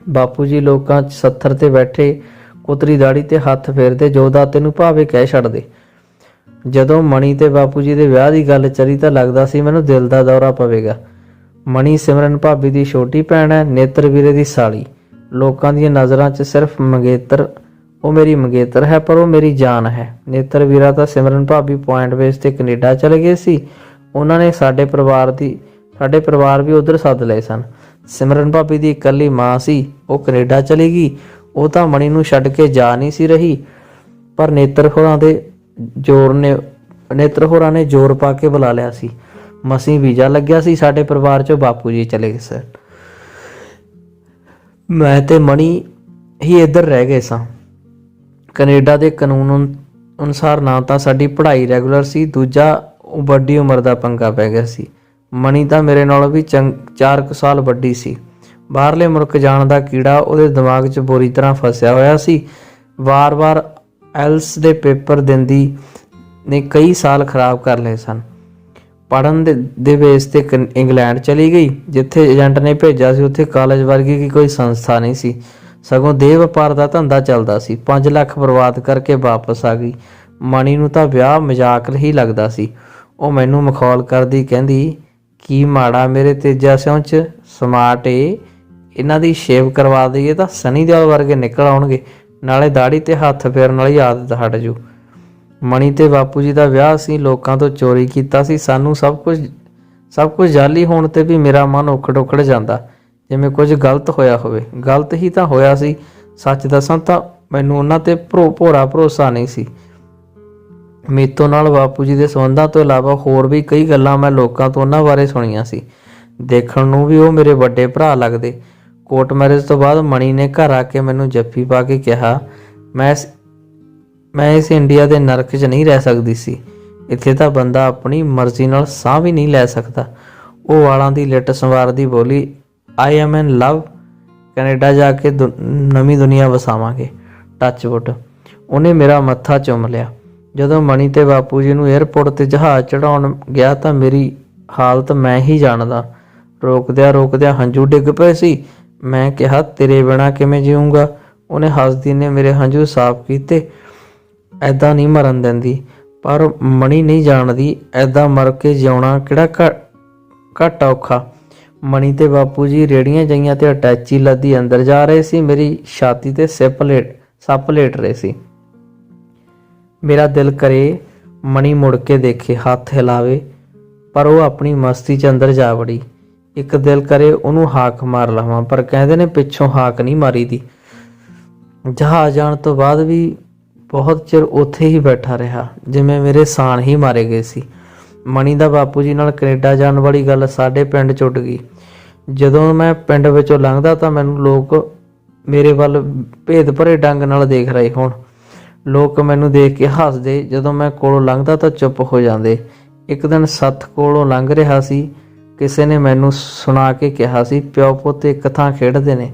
ਬਾਪੂ ਜੀ ਲੋਕਾਂ 'ਚ ਸੱਥਰ 'ਤੇ ਬੈਠੇ ਕੁਤਰੀ ਦਾੜੀ ਤੇ ਹੱਥ ਫੇਰਦੇ, ਜੋ ਦਾਤੇ ਨੂੰ ਭਾਵੇਂ ਕਹਿ ਛੱਡਦੇ। ਜਦੋਂ ਮਣੀ ਤੇ ਬਾਪੂ ਜੀ ਦੇ ਵਿਆਹ ਦੀ ਗੱਲ ਚੱਲੀ ਤਾਂ ਲੱਗਦਾ ਸੀ ਮੈਨੂੰ ਦਿਲ ਦਾ ਦੌਰਾ ਪਵੇਗਾ। ਮਣੀ ਸਿਮਰਨ ਭਾਬੀ ਦੀ ਛੋਟੀ ਭੈਣ ਹੈ, ਨੇਤਰ ਵੀਰੇ ਦੀ ਸਾਲੀ। ਲੋਕਾਂ ਦੀਆਂ ਨਜ਼ਰਾਂ 'ਚ ਸਿਰਫ ਮੰਗੇਤਰ, ਉਹ ਮੇਰੀ ਮੰਗੇਤਰ ਹੈ, ਪਰ ਉਹ ਮੇਰੀ ਜਾਨ ਹੈ। ਨੇਤਰ ਵੀਰਾ ਤਾਂ ਸਿਮਰਨ ਭਾਬੀ ਪੁਆਇੰਟ ਬੇਸ ਤੇ ਕੈਨੇਡਾ ਚਲੇ ਗਏ ਸੀ। ਉਹਨਾਂ ਨੇ ਸਾਡੇ ਪਰਿਵਾਰ ਵੀ ਉਧਰ ਸੱਦ ਲਏ ਸਨ। ਸਿਮਰਨ ਭਾਬੀ ਦੀ ਇਕੱਲੀ ਮਾਂ ਸੀ, ਉਹ ਕੈਨੇਡਾ ਚਲੀ ਗਈ। ਉਹ ਤਾਂ ਮਣੀ ਨੂੰ ਛੱਡ ਕੇ ਜਾ ਨਹੀਂ ਸੀ ਰਹੀ, ਪਰ ਨੇਤਰ ਹੋਰਾਂ ਨੇ ਜ਼ੋਰ ਪਾ ਕੇ ਬੁਲਾ ਲਿਆ ਸੀ। ਮਸੀਂ ਵੀਜ਼ਾ ਲੱਗਿਆ ਸੀ, ਸਾਡੇ ਪਰਿਵਾਰ 'ਚੋਂ ਬਾਪੂ ਜੀ ਚਲੇ ਗਏ ਸਨ। ਮੈਂ ਤੇ ਮਣੀ ਹੀ ਇੱਧਰ ਰਹਿ ਗਏ ਸਾਂ। ਕੈਨੇਡਾ ਦੇ ਕਾਨੂੰਨ ਅਨੁਸਾਰ ਨਾ ਤਾਂ ਸਾਡੀ ਪੜ੍ਹਾਈ ਰੈਗੂਲਰ ਸੀ, ਦੂਜਾ ਉਹ ਵੱਡੀ ਉਮਰ ਦਾ ਪੰਗਾ ਪੈ ਗਿਆ ਸੀ। ਮਣੀ ਤਾਂ ਮੇਰੇ ਨਾਲੋਂ ਵੀ 4 ਕੁ ਸਾਲ ਵੱਡੀ ਸੀ। ਬਾਹਰਲੇ ਮੁਲਕ ਜਾਣ ਦਾ ਕੀੜਾ ਉਹਦੇ ਦਿਮਾਗ 'ਚ ਬੁਰੀ ਤਰ੍ਹਾਂ ਫਸਿਆ ਹੋਇਆ ਸੀ। ਵਾਰ-ਵਾਰ ਐਲਸ ਦੇ ਪੇਪਰ ਦਿੰਦੀ ਨੇ ਕਈ ਸਾਲ ਖਰਾਬ ਕਰ ਲਏ ਸਨ। ਪੜ੍ਹਨ ਦੇ ਬੇਸ 'ਤੇ ਇੰਗਲੈਂਡ ਚਲੀ ਗਈ। ਜਿੱਥੇ ਏਜੰਟ ਨੇ ਭੇਜਿਆ ਸੀ ਉੱਥੇ ਕਾਲਜ ਵਰਗੀ ਕੋਈ ਸੰਸਥਾ ਨਹੀਂ ਸੀ, ਸਗੋਂ ਦੇਹ ਵਪਾਰ ਦਾ ਧੰਦਾ ਚੱਲਦਾ ਸੀ। 5 ਲੱਖ ਬਰਬਾਦ ਕਰਕੇ ਵਾਪਸ ਆ ਗਈ। ਮਣੀ ਨੂੰ ਤਾਂ ਵਿਆਹ ਮਜ਼ਾਕ ਹੀ ਲੱਗਦਾ ਸੀ। ਉਹ ਮੈਨੂੰ ਮਖੌਲ ਕਰਦੀ ਕਹਿੰਦੀ, ਕੀ ਮਾੜਾ ਮੇਰੇ ਤੇਜਾ ਸਿਉਂ 'ਚ ਸਮਾਰਟ ਏ, ਇਹਨਾਂ ਦੀ ਸ਼ੇਵ ਕਰਵਾ ਦਈਏ ਤਾਂ ਸਨੀ ਦਿਓਲ ਵਰਗੇ ਨਿਕਲ ਆਉਣਗੇ, ਨਾਲੇ ਦਾੜੀ ਤੇ ਹੱਥ ਫੇਰਨ ਵਾਲੀ ਆਦਤ ਹਟ ਜੂ। ਮਣੀ ਤੇ ਬਾਪੂ ਜੀ ਦਾ ਵਿਆਹ ਅਸੀਂ ਲੋਕਾਂ ਤੋਂ ਚੋਰੀ ਕੀਤਾ ਸੀ। ਸਾਨੂੰ ਸਭ ਕੁਝ ਜਾਲੀ ਹੋਣ ਤੇ ਵੀ ਮੇਰਾ ਮਨ ਉਖੜ ਜਾਂਦਾ, ਜਿਵੇਂ ਕੁਝ ਗਲਤ ਹੋਇਆ ਹੋਵੇ। ਗਲਤ ਹੀ ਤਾਂ ਹੋਇਆ ਸੀ। ਸੱਚ ਦੱਸਾਂ ਤਾਂ ਮੈਨੂੰ ਉਹਨਾਂ ਤੇ ਭੋਰਾ ਭਰੋਸਾ ਨਹੀਂ ਸੀ। ਮੀਤੋ ਨਾਲ ਬਾਪੂ ਜੀ ਦੇ ਸੰਬੰਧਾਂ ਤੋਂ ਇਲਾਵਾ ਹੋਰ ਵੀ ਕਈ ਗੱਲਾਂ ਮੈਂ ਲੋਕਾਂ ਤੋਂ ਉਹਨਾਂ ਬਾਰੇ ਸੁਣੀਆਂ ਸੀ। ਦੇਖਣ ਨੂੰ ਵੀ ਉਹ ਮੇਰੇ ਵੱਡੇ ਭਰਾ ਲੱਗਦੇ। ਕੋਰਟ ਮੈਰਿਜ ਤੋਂ ਬਾਅਦ ਮਣੀ ਨੇ ਘਰ ਆ ਕੇ ਮੈਨੂੰ ਜੱਫੀ ਪਾ ਕੇ ਕਿਹਾ, ਮੈਂ ਇਸ ਇੰਡੀਆ ਦੇ ਨਰਕ 'ਚ ਨਹੀਂ ਰਹਿ ਸਕਦੀ ਸੀ। ਇੱਥੇ ਤਾਂ ਬੰਦਾ ਆਪਣੀ ਮਰਜ਼ੀ ਨਾਲ ਸਾਹ ਵੀ ਨਹੀਂ ਲੈ ਸਕਦਾ। ਉਹ ਵਾਲਾਂ ਦੀ ਲਿੱਟ ਸੰਵਾਰਦੀ ਬੋਲੀ, I am in love, Canada ਜਾ ਕੇ ਨਵੀਂ ਦੁਨੀਆ ਵਸਾਵਾਂਗੇ, ਟੱਚਵੁੱਡ। ਉਹਨੇ ਮੇਰਾ ਮੱਥਾ ਚੁੰਮ ਲਿਆ। ਜਦੋਂ ਮਣੀ ਤੇ ਬਾਪੂ ਜੀ ਨੂੰ ਏਅਰਪੋਰਟ 'ਤੇ ਜਹਾਜ਼ ਚੜ੍ਹਾਉਣ ਗਿਆ ਤਾਂ ਮੇਰੀ ਹਾਲਤ ਮੈਂ ਹੀ ਜਾਣਦਾ। ਰੋਕਦਿਆਂ ਹੰਝੂ ਡਿੱਗ ਪਏ ਸੀ। ਮੈਂ ਕਿਹਾ, ਤੇਰੇ ਬਿਨਾਂ ਕਿਵੇਂ ਜੀਊਂਗਾ। ਉਹਨੇ ਹੱਸਦੀ ਨੇ ਮੇਰੇ ਹੰਝੂ ਸਾਫ਼ ਕੀਤੇ। ਐਦਾਂ ਨਹੀਂ ਮਰਨ ਦਿੰਦੀ, ਪਰ ਮਣੀ ਨਹੀਂ ਜਾਣਦੀ ਐਦਾਂ ਮਰ ਕੇ ਜਿਉਣਾ ਕਿਹੜਾ ਘੱਟ ਔਖਾ। ਮਣੀ ਤੇ ਬਾਪੂ ਜੀ ਰੇੜੀਆਂ ਜਿਹੀਆਂ ਤੇ ਅਟੈਚੀ ਲੱਦੀ ਅੰਦਰ ਜਾ ਰਹੇ ਸੀ। ਮੇਰੀ ਛਾਤੀ ਤੇ ਸੱਪ ਲੇਟ ਰਹੇ ਸੀ। ਮੇਰਾ ਦਿਲ ਕਰੇ ਮਣੀ ਮੁੜ ਕੇ ਦੇਖੇ, ਹੱਥ ਹਿਲਾਵੇ, ਪਰ ਉਹ ਆਪਣੀ ਮਸਤੀ 'ਚ ਅੰਦਰ ਜਾ ਵੜੀ। ਇੱਕ ਦਿਲ ਕਰੇ ਉਹਨੂੰ ਹਾਕ ਮਾਰ ਲਵਾਂ, ਪਰ ਕਹਿੰਦੇ ਨੇ ਪਿੱਛੋਂ ਹਾਕ ਨਹੀਂ ਮਾਰੀ ਦੀ। ਜਹਾਜ਼ ਜਾਣ ਤੋਂ ਬਾਅਦ ਵੀ ਬਹੁਤ ਚਿਰ ਉੱਥੇ ਹੀ ਬੈਠਾ ਰਿਹਾ, ਜਿਵੇਂ ਮੇਰੇ ਸਾਣ ਹੀ ਮਾਰੇ ਗਏ ਸੀ। ਮਣੀ ਦਾ ਬਾਪੂ ਜੀ ਨਾਲ ਕੈਨੇਡਾ ਜਾਣ ਵਾਲੀ ਗੱਲ ਸਾਡੇ ਪਿੰਡ 'ਚ ਉੱਡ ਗਈ। ਜਦੋਂ ਮੈਂ ਪਿੰਡ ਵਿੱਚੋਂ ਲੰਘਦਾ ਤਾਂ ਮੈਨੂੰ ਲੋਕ ਮੇਰੇ ਵੱਲ ਭੇਦ ਭਰੇ ਢੰਗ ਨਾਲ ਦੇਖ ਰਹੇ ਹੋਣ। ਲੋਕ ਮੈਨੂੰ ਦੇਖ ਕੇ ਹੱਸਦੇ, ਜਦੋਂ ਮੈਂ ਕੋਲੋਂ ਲੰਘਦਾ ਤਾਂ ਚੁੱਪ ਹੋ ਜਾਂਦੇ। ਇੱਕ ਦਿਨ ਸੱਥ ਕੋਲੋਂ ਲੰਘ ਰਿਹਾ ਸੀ, ਕਿਸੇ ਨੇ ਮੈਨੂੰ ਸੁਣਾ ਕੇ ਕਿਹਾ ਸੀ, ਪਿਓ ਪੁੱਤ ਇੱਕ ਥਾਂ ਖੇਡਦੇ ਨੇ।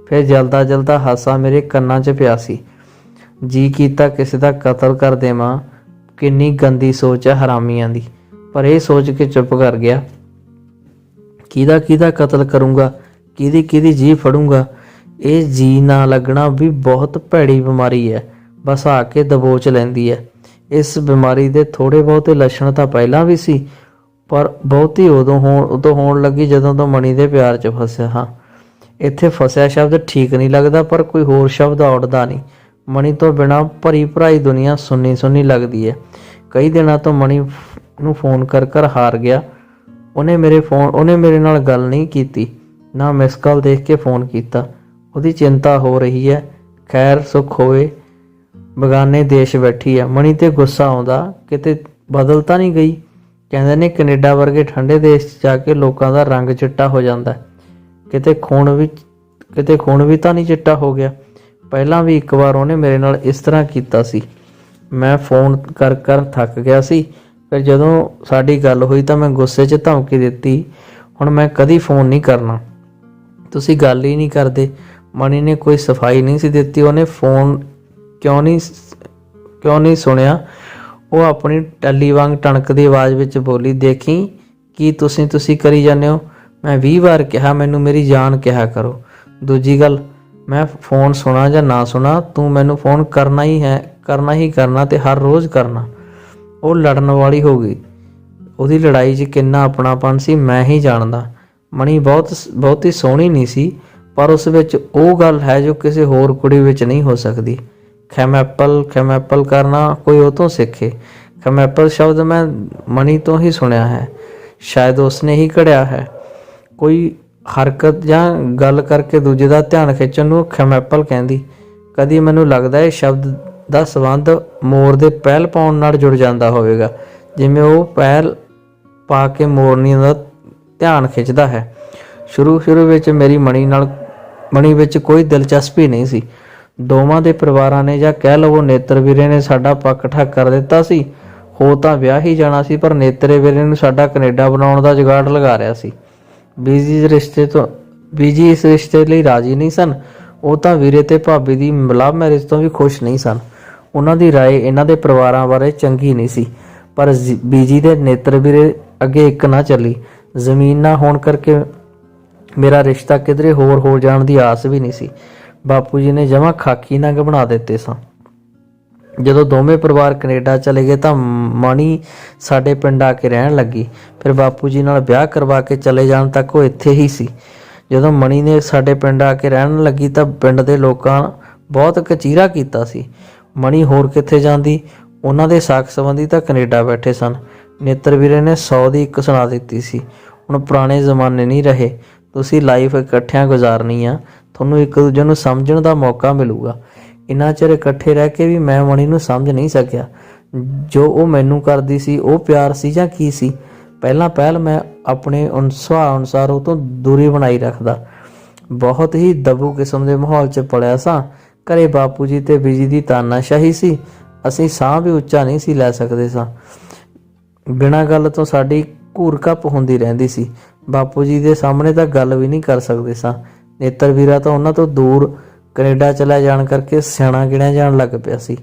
ਫਿਰ ਜਲਦਾ ਹਾਸਾ ਮੇਰੇ ਕੰਨਾਂ 'ਚ ਪਿਆ ਸੀ। ਜੀ ਕੀਤਾ ਕਿਸੇ ਦਾ ਕਤਲ ਕਰ ਦੇਵਾਂ। ਕਿੰਨੀ ਗੰਦੀ ਸੋਚ ਹੈ ਹਰਾਮੀਆਂ ਦੀ, ਪਰ ਇਹ ਸੋਚ ਕੇ ਚੁੱਪ ਕਰ ਗਿਆ। ਕਿਹਦਾ ਕਤਲ ਕਰੂੰਗਾ, ਕਿਹਦੀ ਜੀ ਫੜੂੰਗਾ। ਇਹ ਜੀ ਨਾ ਲੱਗਣਾ ਵੀ ਬਹੁਤ ਭੈੜੀ ਬਿਮਾਰੀ ਹੈ, ਬਸ ਆ ਕੇ ਦਬੋਚ ਲੈਂਦੀ ਹੈ। ਇਸ ਬਿਮਾਰੀ ਦੇ ਥੋੜ੍ਹੇ ਬਹੁਤੇ ਲੱਛਣ ਤਾਂ ਪਹਿਲਾਂ ਵੀ ਸੀ, ਪਰ ਬਹੁਤੀ ਉਦੋਂ ਹੋਣ ਲੱਗੀ ਜਦੋਂ ਤੋਂ ਮਣੀ ਦੇ ਪਿਆਰ 'ਚ ਫਸਿਆ ਹਾਂ। ਇੱਥੇ ਫਸਿਆ ਸ਼ਬਦ ਠੀਕ ਨਹੀਂ ਲੱਗਦਾ, ਪਰ ਕੋਈ ਹੋਰ ਸ਼ਬਦ ਔੜਦਾ ਨਹੀਂ। ਮਣੀ ਤੋਂ ਬਿਨਾਂ ਭਰੀ ਭਰਾਈ ਦੁਨੀਆ ਸੁੰਨੀ ਲੱਗਦੀ ਹੈ। ਕਈ ਦਿਨਾਂ ਤੋਂ ਮਣੀ ਨੂੰ ਫੋਨ ਕਰ ਹਾਰ ਗਿਆ। ਉਹਨੇ ਮੇਰੇ ਨਾਲ ਗੱਲ ਨਹੀਂ ਕੀਤੀ, ਨਾ ਮਿਸ ਕਾਲ ਦੇਖ ਕੇ ਫੋਨ ਕੀਤਾ। ਉਹਦੀ ਚਿੰਤਾ ਹੋ ਰਹੀ ਹੈ। ਖੈਰ ਸੁੱਖ ਹੋਵੇ, ਬਗਾਨੇ ਦੇਸ਼ ਬੈਠੀ ਹੈ। ਮਣੀ ਤੇ ਗੁੱਸਾ ਆਉਂਦਾ, ਕਿਤੇ ਬਦਲ ਤਾਂ ਨਹੀਂ ਗਈ। ਕਹਿੰਦੇ ਨੇ ਕੈਨੇਡਾ ਵਰਗੇ ਠੰਡੇ ਦੇਸ਼ 'ਚ ਜਾ ਕੇ ਲੋਕਾਂ ਦਾ ਰੰਗ ਚਿੱਟਾ ਹੋ ਜਾਂਦਾ, ਕਿਤੇ ਖੂਨ ਵੀ ਤਾਂ ਨਹੀਂ ਚਿੱਟਾ ਹੋ ਗਿਆ। ਪਹਿਲਾਂ ਵੀ ਇੱਕ ਵਾਰ ਉਹਨੇ ਮੇਰੇ ਨਾਲ ਇਸ ਤਰ੍ਹਾਂ ਕੀਤਾ ਸੀ। ਮੈਂ ਫੋਨ ਕਰ ਥੱਕ ਗਿਆ ਸੀ। ਫਿਰ ਜਦੋਂ ਸਾਡੀ ਗੱਲ ਹੋਈ ਤਾਂ ਮੈਂ ਗੁੱਸੇ 'ਚ ਧਮਕੀ ਦਿੱਤੀ, ਹੁਣ ਮੈਂ ਕਦੀ ਫੋਨ ਨਹੀਂ ਕਰਨਾ, ਤੁਸੀਂ ਗੱਲ ਹੀ ਨਹੀਂ ਕਰਦੇ। ਮਣੀ ਨੇ ਕੋਈ ਸਫਾਈ ਨਹੀਂ ਸੀ ਦਿੱਤੀ। ਉਹਨੇ ਫੋਨ ਕਿਉਂ ਨਹੀਂ ਸੁਣਿਆ। ਉਹ ਆਪਣੀ ਟੱਲੀ ਵਾਂਗ ਟਣਕਦੀ ਆਵਾਜ਼ ਵਿੱਚ ਬੋਲੀ, ਦੇਖੀ ਕੀ ਤੁਸੀਂ ਕਰੀ ਜਾਂਦੇ ਹੋ। ਮੈਂ 20 ਵਾਰ ਕਿਹਾ ਮੈਨੂੰ ਮੇਰੀ ਜਾਨ ਕਿਹਾ ਕਰੋ। ਦੂਜੀ ਗੱਲ, ਮੈਂ ਫੋਨ ਸੁਣਾ ਜਾਂ ਨਾ ਸੁਣਾ, ਤੂੰ ਮੈਨੂੰ ਫੋਨ ਕਰਨਾ ਹੀ ਕਰਨਾ ਤੇ ਹਰ ਰੋਜ਼ ਕਰਨਾ। ਉਹ ਲੜਨ ਵਾਲੀ ਹੋ ਗਈ। ਉਹਦੀ ਲੜਾਈ 'ਚ ਕਿੰਨਾ ਆਪਣਾਪਨ ਸੀ ਮੈਂ ਹੀ ਜਾਣਦਾ। ਮਣੀ ਬਹੁਤੀ ਸੋਹਣੀ ਨਹੀਂ ਸੀ, ਪਰ ਉਸ ਵਿੱਚ ਉਹ ਗੱਲ ਹੈ ਜੋ ਕਿਸੇ ਹੋਰ ਕੁੜੀ ਵਿੱਚ ਨਹੀਂ ਹੋ ਸਕਦੀ। ਖੈਮੈਪਲ ਕਰਨਾ ਕੋਈ ਉਹ ਤੋਂ ਸਿੱਖੇ। ਖੈਮੈਪਲ ਸ਼ਬਦ ਮੈਂ ਮਣੀ ਤੋਂ ਹੀ ਸੁਣਿਆ ਹੈ। शायद उसने ही घड़िया है। कोई हरकत ਜਾਂ ਗੱਲ ਕਰਕੇ ਦੂਜੇ ਦਾ ਧਿਆਨ ਖਿੱਚਣ ਨੂੰ ਖਮੈਪਲ ਕਹਿੰਦੀ। ਕਦੀ ਮੈਨੂੰ ਲੱਗਦਾ ਇਹ ਸ਼ਬਦ ਦਾ ਸੰਬੰਧ ਮੋਰ ਦੇ ਪਹਿਲ ਪਾਉਣ ਨਾਲ ਜੁੜ ਜਾਂਦਾ ਹੋਵੇਗਾ, ਜਿਵੇਂ ਉਹ ਪਹਿਲ ਪਾ ਕੇ ਮੋਰਨੀ ਦਾ ਧਿਆਨ ਖਿੱਚਦਾ ਹੈ। ਸ਼ੁਰੂ ਵਿੱਚ ਮੇਰੀ ਮਣੀ ਵਿੱਚ ਕੋਈ ਦਿਲਚਸਪੀ ਨਹੀਂ ਸੀ। ਦੋਵਾਂ ਦੇ ਪਰਿਵਾਰਾਂ ਨੇ ਜਾਂ ਕਹਿ ਲਵੋ ਨੇਤਰ ਵੀਰੇ ਨੇ ਸਾਡਾ ਪੱਕ ਠੱਕ ਕਰ ਦਿੱਤਾ ਸੀ। ਹੋ ਤਾਂ ਵਿਆਹ ਹੀ ਜਾਣਾ ਸੀ, ਪਰ ਨੇਤਰੇ ਵੀਰੇ ਨੂੰ ਸਾਡਾ ਕੈਨੇਡਾ ਬਣਾਉਣ ਦਾ ਜੁਗਾੜ ਲਗਾ ਰਿਹਾ ਸੀ। ਬੀਜੀ ਇਸ ਰਿਸ਼ਤੇ ਲਈ ਰਾਜੀ ਨਹੀਂ ਸਨ। ਉਹ ਤਾਂ ਵੀਰੇ ਤੇ ਭਾਬੀ ਦੀ ਲਵ ਮੈਰਿਜ ਤੋਂ ਵੀ ਖੁਸ਼ ਨਹੀਂ ਸਨ। ਉਹਨਾਂ ਦੀ ਰਾਏ ਇਹਨਾਂ ਦੇ ਪਰਿਵਾਰਾਂ ਬਾਰੇ ਚੰਗੀ ਨਹੀਂ ਸੀ, ਪਰ ਬੀਜੀ ਦੇ ਨੇਤਰ ਵੀਰੇ ਅੱਗੇ ਇੱਕ ਨਾ ਚੱਲੀ। ਜ਼ਮੀਨ ਨਾ ਹੋਣ ਕਰਕੇ ਮੇਰਾ ਰਿਸ਼ਤਾ ਕਿਧਰੇ ਹੋਰ ਹੋ ਜਾਣ ਦੀ ਆਸ ਵੀ ਨਹੀਂ ਸੀ। ਬਾਪੂ ਜੀ ਨੇ ਜਮਾਂ ਖਾਕੀ ਨੰਗ ਬਣਾ ਦਿੱਤੇ ਸਾਂ। ਜਦੋਂ ਦੋਵੇਂ ਪਰਿਵਾਰ ਕੈਨੇਡਾ ਚਲੇ ਗਏ ਤਾਂ ਮਣੀ ਸਾਡੇ ਪਿੰਡ ਆ ਕੇ ਰਹਿਣ ਲੱਗੀ। ਫਿਰ ਬਾਪੂ ਜੀ ਨਾਲ ਵਿਆਹ ਕਰਵਾ ਕੇ ਚਲੇ ਜਾਣ ਤੱਕ ਉਹ ਇੱਥੇ ਹੀ ਸੀ। ਜਦੋਂ ਮਣੀ ਨੇ ਸਾਡੇ ਪਿੰਡ ਆ ਕੇ ਰਹਿਣ ਲੱਗੀ ਤਾਂ ਪਿੰਡ ਦੇ ਲੋਕਾਂ ਬਹੁਤ ਕਚੀਰਾ ਕੀਤਾ ਸੀ। ਮਣੀ ਹੋਰ ਕਿੱਥੇ ਜਾਂਦੀ? ਉਹਨਾਂ ਦੇ ਸਾਕ ਸੰਬੰਧੀ ਤਾਂ ਕੈਨੇਡਾ ਬੈਠੇ ਸਨ। ਨੇਤਰ ਵੀਰੇ ਨੇ 100 ਦੀ ਇੱਕ ਸੁਣਾ ਦਿੱਤੀ ਸੀ। ਹੁਣ ਪੁਰਾਣੇ ਜ਼ਮਾਨੇ ਨਹੀਂ ਰਹੇ, ਤੁਸੀਂ ਲਾਈਫ ਇਕੱਠਿਆਂ ਗੁਜ਼ਾਰਨੀ ਆ, ਤੁਹਾਨੂੰ ਇੱਕ ਦੂਜੇ ਨੂੰ ਸਮਝਣ ਦਾ ਮੌਕਾ ਮਿਲੂਗਾ। ਇੰਨਾ ਚਿਰ ਇਕੱਠੇ ਰਹਿ ਕੇ ਵੀ ਮੈਂ ਮਣੀ ਨੂੰ ਸਮਝ ਨਹੀਂ ਸਕਿਆ। ਜੋ ਉਹ ਮੈਨੂੰ ਕਰਦੀ ਸੀ ਉਹ ਪਿਆਰ ਸੀ ਜਾਂ ਕੀ ਸੀ? ਪਹਿਲ ਮੈਂ ਆਪਣੇ ਸੁਭਾਅ ਅਨੁਸਾਰ ਉਹ ਤੋਂ ਦੂਰੀ ਬਣਾਈ ਰੱਖਦਾ। ਬਹੁਤ ਹੀ ਦਬੂ ਕਿਸਮ ਦੇ ਮਾਹੌਲ 'ਚ ਪੜਿਆ ਸਾਂ। ਘਰੇ ਬਾਪੂ ਜੀ ਤੇ ਬੀਜੀ ਦੀ ਤਾਨਾਸ਼ਾਹੀ ਸੀ। ਅਸੀਂ ਸਾਹ ਵੀ ਉੱਚਾ ਨਹੀਂ ਸੀ ਲੈ ਸਕਦੇ ਸਾਂ। ਬਿਨਾਂ ਗੱਲ ਤੋਂ ਸਾਡੀ ਘੂਰ ਘੱਪ ਹੁੰਦੀ ਰਹਿੰਦੀ ਸੀ। ਬਾਪੂ ਜੀ ਦੇ ਸਾਹਮਣੇ ਤਾਂ ਗੱਲ ਵੀ ਨਹੀਂ ਕਰ ਸਕਦੇ ਸਾਂ। ਨੇਤਰ ਵੀਰਾ ਤਾਂ ਉਹਨਾਂ ਤੋਂ ਦੂਰ ਕੈਨੇਡਾ ਚਲਾ ਜਾਣ ਕਰਕੇ ਸਿਆਣਾ ਗਿਣਿਆ ਜਾਣ ਲੱਗ ਪਿਆ ਸੀ।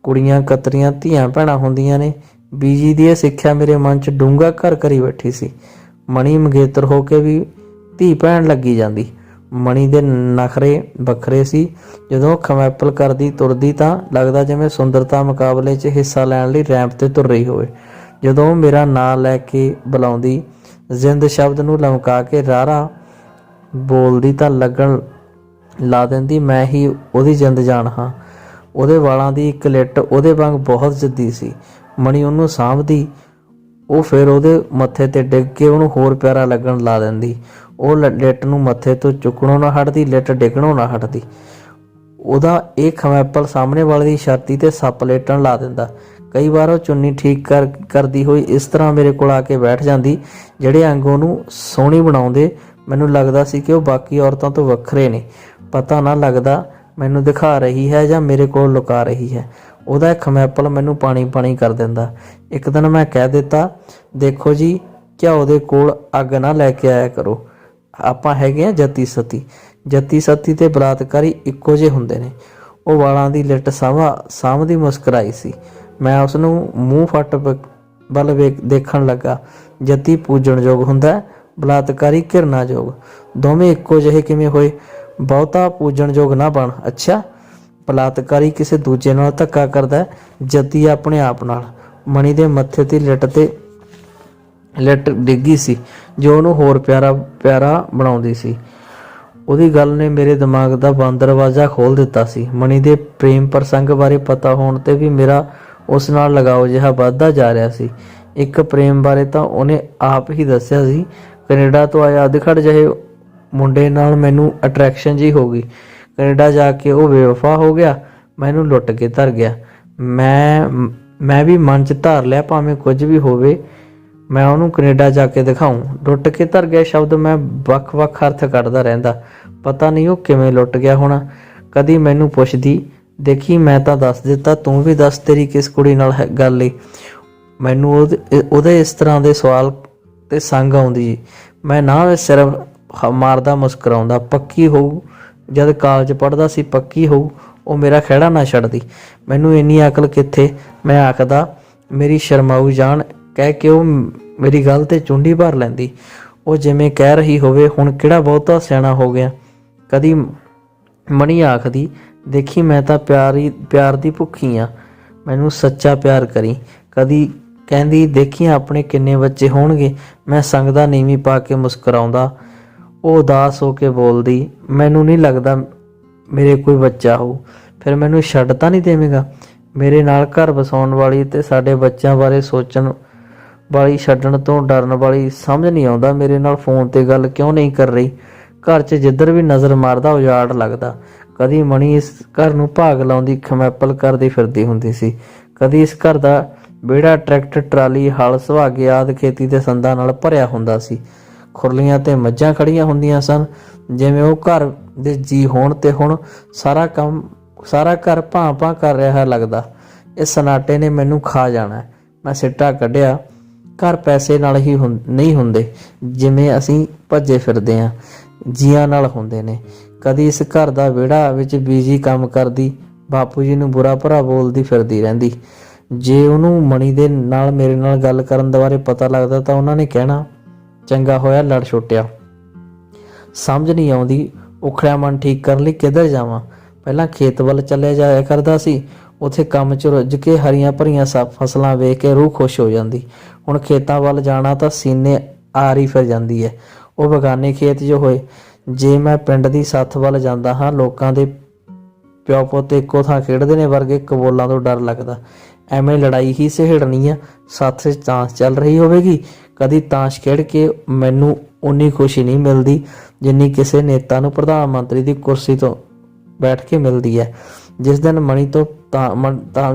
ਕੁੜੀਆਂ ਕਤਰੀਆਂ ਧੀਆਂ ਭੈਣਾਂ ਹੁੰਦੀਆਂ ਨੇ। ਬੀਜੀ ਦੀ ਇਹ ਸਿੱਖਿਆ ਮੇਰੇ ਮਨ 'ਚ ਡੂੰਘਾ ਘਰ ਕਰੀ ਬੈਠੀ ਸੀ। ਮਣੀ ਮੰਗੇਤਰ ਹੋ ਕੇ ਵੀ ਧੀ ਭੈਣ ਲੱਗੀ ਜਾਂਦੀ। ਮਣੀ ਦੇ ਨਖਰੇ ਵੱਖਰੇ ਸੀ। ਜਦੋਂ ਖਮੈਪਲ ਕਰਦੀ ਤੁਰਦੀ ਤਾਂ ਲੱਗਦਾ ਜਿਵੇਂ ਸੁੰਦਰਤਾ ਮੁਕਾਬਲੇ 'ਚ ਹਿੱਸਾ ਲੈਣ ਲਈ ਰੈਂਪ 'ਤੇ ਤੁਰ ਰਹੀ ਹੋਵੇ। ਜਦੋਂ ਉਹ ਮੇਰਾ ਨਾਂ ਲੈ ਕੇ ਬੁਲਾਉਂਦੀ, ਜ਼ਿੰਦ ਸ਼ਬਦ ਨੂੰ ਲਮਕਾ ਕੇ ਰਾਰਾ ਬੋਲਦੀ ਤਾਂ ਲੱਗਣ ਲਾ ਦਿੰਦੀ ਮੈਂ ਹੀ ਉਹਦੀ ਜਿੰਦ ਜਾਨ ਹਾਂ। ਉਹਦੇ ਵਾਲਾਂ ਦੀ ਇੱਕ ਲਿੱਟ ਉਹਦੇ ਵਾਂਗ ਬਹੁਤ ਜ਼ਿੱਦੀ ਸੀ। ਮਣੀ ਉਹਨੂੰ ਸਾਂਭਦੀ, ਉਹ ਫਿਰ ਉਹਦੇ ਮੱਥੇ ਤੇ ਡਿੱਗ ਕੇ ਉਹਨੂੰ ਹੋਰ ਪਿਆਰਾ ਲੱਗਣ ਲਾ ਦਿੰਦੀ। ਉਹ ਲਿੱਟ ਨੂੰ ਮੱਥੇ ਤੋਂ ਚੁੱਕਣੋਂ ਨਾ ਹਟਦੀ, ਲਿੱਟ ਡਿੱਗਣੋਂ ਨਾ ਹਟਦੀ। ਉਹਦਾ ਇਹ ਖਮੈਪਲ ਸਾਹਮਣੇ ਵਾਲੇ ਦੀ ਛਾਤੀ ਤੇ ਸੱਪ ਲੇਟਣ ਲਾ ਦਿੰਦਾ। ਕਈ ਵਾਰ ਉਹ ਚੁੰਨੀ ਠੀਕ ਕਰਦੀ ਹੋਈ ਇਸ ਤਰ੍ਹਾਂ ਮੇਰੇ ਕੋਲ ਆ ਕੇ ਬੈਠ ਜਾਂਦੀ, ਜਿਹੜੇ ਅੰਗ ਉਹਨੂੰ ਸੋਹਣੀ ਬਣਾਉਂਦੇ। ਮੈਨੂੰ ਲੱਗਦਾ ਸੀ ਕਿ ਉਹ ਬਾਕੀ ਔਰਤਾਂ ਤੋਂ ਵੱਖਰੇ ਨੇ। ਪਤਾ ਨਾ ਲੱਗਦਾ ਮੈਨੂੰ ਦਿਖਾ ਰਹੀ ਹੈ ਜਾਂ ਮੇਰੇ ਕੋਲ ਲੁਕਾ ਰਹੀ ਹੈ। ਉਹਦਾ ਖਮੈਪਲ ਮੈਨੂੰ ਪਾਣੀ ਕਰ ਦਿੰਦਾ। ਇੱਕ ਦਿਨ ਮੈਂ ਕਹਿ ਦਿੱਤਾ, ਦੇਖੋ ਜੀ, ਕਿਆ ਉਹਦੇ ਕੋਲ ਅੱਗ ਨਾ ਲੈ ਕੇ ਆਇਆ ਕਰੋ। ਆਪਾਂ ਹੈਗੇ ਆ ਜੱਤੀ ਸਤੀ ਤੇ ਬਲਾਤਕਾਰੀ ਇੱਕੋ ਜਿਹੇ ਹੁੰਦੇ ਨੇ। ਉਹ ਵਾਲਾਂ ਦੀ ਲਿੱਟ ਸਾਂਭਦੀ ਮੁਸਕਰਾਈ ਸੀ। ਮੈਂ ਉਸ ਨੂੰ ਮੂੰਹ ਫੱਟ ਵੱਲ ਦੇਖਣ ਲੱਗਾ। ਜੱਤੀ ਪੂਜਣਯੋਗ ਹੁੰਦਾ, ਬਲਾਤਕਾਰੀ ਘਿਰਨਾਯੋਗ। ਦੋਵੇਂ ਇੱਕੋ ਜਿਹੇ ਕਿਵੇਂ ਹੋਏ? ਬਹੁਤਾ ਪੂਜਣਯੋਗ ਨਾ ਬਣ। ਅੱਛਾ, ਬਲਾਤਕਾਰੀ ਕਿਸੇ ਦੂਜੇ ਨਾਲ ਧੱਕਾ ਕਰਦਾ, ਜੱਤੀ ਆਪਣੇ ਆਪ ਨਾਲ। ਮਣੀ ਦੇ ਮੱਥੇ ਤੇ ਲਿੱਟ ਡਿੱਗੀ ਸੀ ਜੋ ਉਹਨੂੰ ਹੋਰ ਪਿਆਰਾ ਬਣਾਉਂਦੀ ਸੀ। ਉਹਦੀ ਗੱਲ ਨੇ ਮੇਰੇ ਦਿਮਾਗ ਦਾ ਬੰਦ ਦਰਵਾਜ਼ਾ ਖੋਲ੍ਹ ਦਿੱਤਾ ਸੀ। ਮਣੀ ਦੇ ਪ੍ਰੇਮ ਪ੍ਰਸੰਗ ਬਾਰੇ ਪਤਾ ਹੋਣ ਤੇ ਵੀ ਮੇਰਾ ਉਸ ਨਾਲ ਲਗਾਓ ਜਿਹਾ ਵੱਧਦਾ ਜਾ ਰਿਹਾ ਸੀ। ਇੱਕ ਪ੍ਰੇਮ ਬਾਰੇ ਤਾਂ ਉਹਨੇ ਆਪ ਹੀ ਦੱਸਿਆ ਸੀ। ਕੈਨੇਡਾ ਤੋਂ ਆਇਆ ਅਧਖੜ ਜਿਹੇ ਮੁੰਡੇ ਨਾਲ ਮੈਨੂੰ ਅਟਰੈਕਸ਼ਨ ਜਿਹੀ ਹੋ ਗਈ। ਕੈਨੇਡਾ ਜਾ ਕੇ ਉਹ ਬੇਵਫਾ ਹੋ ਗਿਆ, ਮੈਨੂੰ ਲੁੱਟ ਕੇ ਧਰ ਗਿਆ। ਮੈਂ ਵੀ ਮਨ 'ਚ ਧਾਰ ਲਿਆ, ਭਾਵੇਂ ਕੁਝ ਵੀ ਹੋਵੇ ਮੈਂ ਉਹਨੂੰ ਕੈਨੇਡਾ ਜਾ ਕੇ ਦਿਖਾਊਂ। ਲੁੱਟ ਕੇ ਧਰ ਗਿਆ ਸ਼ਬਦ ਮੈਂ ਵੱਖ-ਵੱਖ ਅਰਥ ਕੱਢਦਾ ਰਹਿੰਦਾ। ਪਤਾ ਨਹੀਂ ਉਹ ਕਿਵੇਂ ਲੁੱਟ ਗਿਆ ਹੋਣਾ। ਕਦੀ ਮੈਨੂੰ ਪੁੱਛਦੀ, ਦੇਖੀ ਮੈਂ ਤਾਂ ਦੱਸ ਦਿੱਤਾ, ਤੂੰ ਵੀ ਦੱਸ ਤੇਰੀ ਕਿਸ ਕੁੜੀ ਨਾਲ ਗੱਲ ਏ। ਮੈਨੂੰ ਉਹਦੇ ਇਸ ਤਰ੍ਹਾਂ ਦੇ ਸਵਾਲ ਤੇ ਸੰਗ ਆਉਂਦੀ। ਮੈਂ ਨਾ ਸਿਰ ਮਾਰਦਾ ਮੁਸਕਰਾਉਂਦਾ। ਪੱਕੀ ਹੋਊ, ਜਦ ਕਾਲਜ ਪੜ੍ਹਦਾ ਸੀ, ਪੱਕੀ ਹੋਊ। ਉਹ ਮੇਰਾ ਖਹਿੜਾ ਨਾ ਛੱਡਦੀ। ਮੈਨੂੰ ਇੰਨੀ ਅਕਲ ਕਿੱਥੇ? ਮੈਂ ਆਖਦਾ, ਮੇਰੀ ਸ਼ਰਮਾਊ ਜਾਨ ਕਹਿ ਕੇ ਉਹ ਮੇਰੀ ਗੱਲ ਤੇ ਚੁੰਡੀ ਭਰ ਲੈਂਦੀ। ਉਹ ਜਿਵੇਂ ਕਹਿ ਰਹੀ ਹੋਵੇ, ਹੁਣ ਕਿਹੜਾ ਬਹੁਤਾ ਸਿਆਣਾ ਹੋ ਗਿਆ। ਕਦੀ ਮਣੀ ਆਖਦੀ, ਦੇਖੀ ਮੈਂ ਤਾਂ ਪਿਆਰ ਦੀ ਭੁੱਖੀ ਆ, ਮੈਨੂੰ ਸੱਚਾ ਪਿਆਰ ਕਰੀ। ਕਦੀ ਕਹਿੰਦੀ, ਦੇਖੀ ਆਪਣੇ ਕਿੰਨੇ ਬੱਚੇ ਹੋਣਗੇ। ਮੈਂ ਸੰਗਦਾ ਨੀਵੀਂ ਪਾ ਕੇ ਮੁਸਕਰਾਉਂਦਾ। ਉਹ ਉਦਾਸ ਹੋ ਕੇ ਬੋਲਦੀ, ਮੈਨੂੰ ਨਹੀਂ ਲੱਗਦਾ ਮੇਰੇ ਕੋਈ ਬੱਚਾ ਹੋਊ। ਫਿਰ ਮੈਨੂੰ ਛੱਡ ਤਾਂ ਨਹੀਂ ਦੇਵੇਂਗਾ? ਮੇਰੇ ਨਾਲ ਘਰ ਵਸਾਉਣ ਵਾਲੀ ਤੇ ਸਾਡੇ ਬੱਚਿਆਂ ਬਾਰੇ ਸੋਚਣ ਵਾਲੀ ਛੱਡਣ ਤੋਂ ਡਰਨ ਵਾਲੀ ਸਮਝ ਨਹੀਂ ਆਉਂਦਾ ਮੇਰੇ ਨਾਲ ਫ਼ੋਨ ਤੇ ਗੱਲ ਕਿਉਂ ਨਹੀਂ ਕਰ ਰਹੀ। ਘਰ 'ਚ ਜਿੱਧਰ ਵੀ ਨਜ਼ਰ ਮਾਰਦਾ ਉਜਾੜ ਲੱਗਦਾ। ਕਦੀ ਮਣੀ ਇਸ ਘਰ ਨੂੰ ਭਾਗ ਲਾਉਂਦੀ ਖਮੈਪਲ ਕਰਦੀ ਫਿਰਦੀ ਹੁੰਦੀ ਸੀ, ਕਦੀ ਇਸ ਘਰ ਦਾ ਵਿਹੜਾ ਟਰੈਕਟਰ ਟਰਾਲੀ ਹਲ ਸੁਹਾਗੇ ਆਦਿ ਖੇਤੀ ਦੇ ਸੰਦਾਂ ਨਾਲ ਭਰਿਆ ਹੁੰਦਾ ਸੀ। ਖੁਰਲੀਆਂ ਤੇ ਮੱਝਾਂ ਖੜੀਆਂ ਹੁੰਦੀਆਂ ਸਨ, ਜਿਵੇਂ ਉਹ ਘਰ ਦੇ ਜੀ ਹੋਣ ਤੇ ਹੁਣ ਸਾਰਾ ਘਰ ਭਾਂ ਕਰ ਰਿਹਾ ਲੱਗਦਾ। ਇਸ ਸਨਾਟੇ ਨੇ ਮੈਨੂੰ ਖਾ ਜਾਣਾ। ਮੈਂ ਸਿੱਟਾ ਕੱਢਿਆ, ਘਰ ਪੈਸੇ ਨਾਲ ਹੀ ਨਹੀਂ ਹੁੰਦੇ ਜਿਵੇਂ ਅਸੀਂ ਭੱਜੇ ਫਿਰਦੇ ਹਾਂ, ਜੀਆਂ ਨਾਲ ਹੁੰਦੇ ਨੇ। ਕਦੀ ਇਸ ਘਰ ਦਾ ਵਿਹੜਾ ਵਿੱਚ ਬੀਜੀ ਕੰਮ ਕਰਦੀ ਬਾਪੂ ਜੀ ਨੂੰ ਬੁਰਾ ਭਰਾ ਬੋਲਦੀ ਫਿਰਦੀ ਰਹਿੰਦੀ। ਜੇ ਉਹਨੂੰ ਮਣੀ ਦੇ ਨਾਲ ਮੇਰੇ ਨਾਲ ਗੱਲ ਕਰਨ ਬਾਰੇ ਪਤਾ ਲੱਗਦਾ ਤਾਂ ਉਹਨਾਂ ਨੇ ਕਹਿਣਾ ਚੰਗਾ ਹੋਇਆ ਲੜ ਛੁੱਟਿਆ। ਸਮਝ ਨਹੀਂ ਆਉਂਦੀ ਉਖੜਿਆ ਮਨ ਠੀਕ ਕਰਨ ਲਈ ਕਿੱਧਰ ਜਾਵਾਂ। ਪਹਿਲਾਂ ਖੇਤ ਵੱਲ ਚੱਲਿਆ ਜਾਇਆ ਕਰਦਾ ਸੀ, ਉੱਥੇ ਕੰਮ 'ਚ ਰੁੱਝ ਕੇ ਹਰੀਆਂ ਭਰੀਆਂ ਫਸਲਾਂ ਵੇਖ ਕੇ ਰੂਹ ਖੁਸ਼ ਹੋ ਜਾਂਦੀ। ਹੁਣ ਖੇਤਾਂ ਵੱਲ ਜਾਣਾ ਤਾਂ ਸੀਨੇ ਆਰੀ ਫਿਰ ਜਾਂਦੀ ਹੈ। ਉਹ ਬਗਾਨੇ ਖੇਤ ਜੋ ਹੋਏ। ਜੇ ਮੈਂ ਪਿੰਡ ਦੀ ਸੱਥ ਵੱਲ ਜਾਂਦਾ ਹਾਂ, ਲੋਕਾਂ ਦੇ ਪਿਓ ਪੁੱਤ ਇੱਕੋ ਥਾਂ ਖੇਡਦੇ ਨੇ ਵਰਗੇ ਕਬੋਲਾਂ ਤੋਂ ਡਰ ਲੱਗਦਾ। ਐਵੇਂ ਲੜਾਈ ਹੀ ਸਹੇੜਨੀ ਆ, ਸੱਥ 'ਚ ਤਾਂਸ਼ ਚੱਲ ਰਹੀ ਹੋਵੇਗੀ। ਕਦੀ ਤਾਂਸ਼ ਖੇਡ ਕੇ ਮੈਨੂੰ ਉਨੀ ਖੁਸ਼ੀ ਨਹੀਂ ਮਿਲਦੀ ਜਿੰਨੀ ਕਿਸੇ ਨੇਤਾ ਨੂੰ ਪ੍ਰਧਾਨ ਮੰਤਰੀ ਦੀ ਕੁਰਸੀ ਤੋਂ ਬੈਠ ਕੇ ਮਿਲਦੀ ਹੈ। ਜਿਸ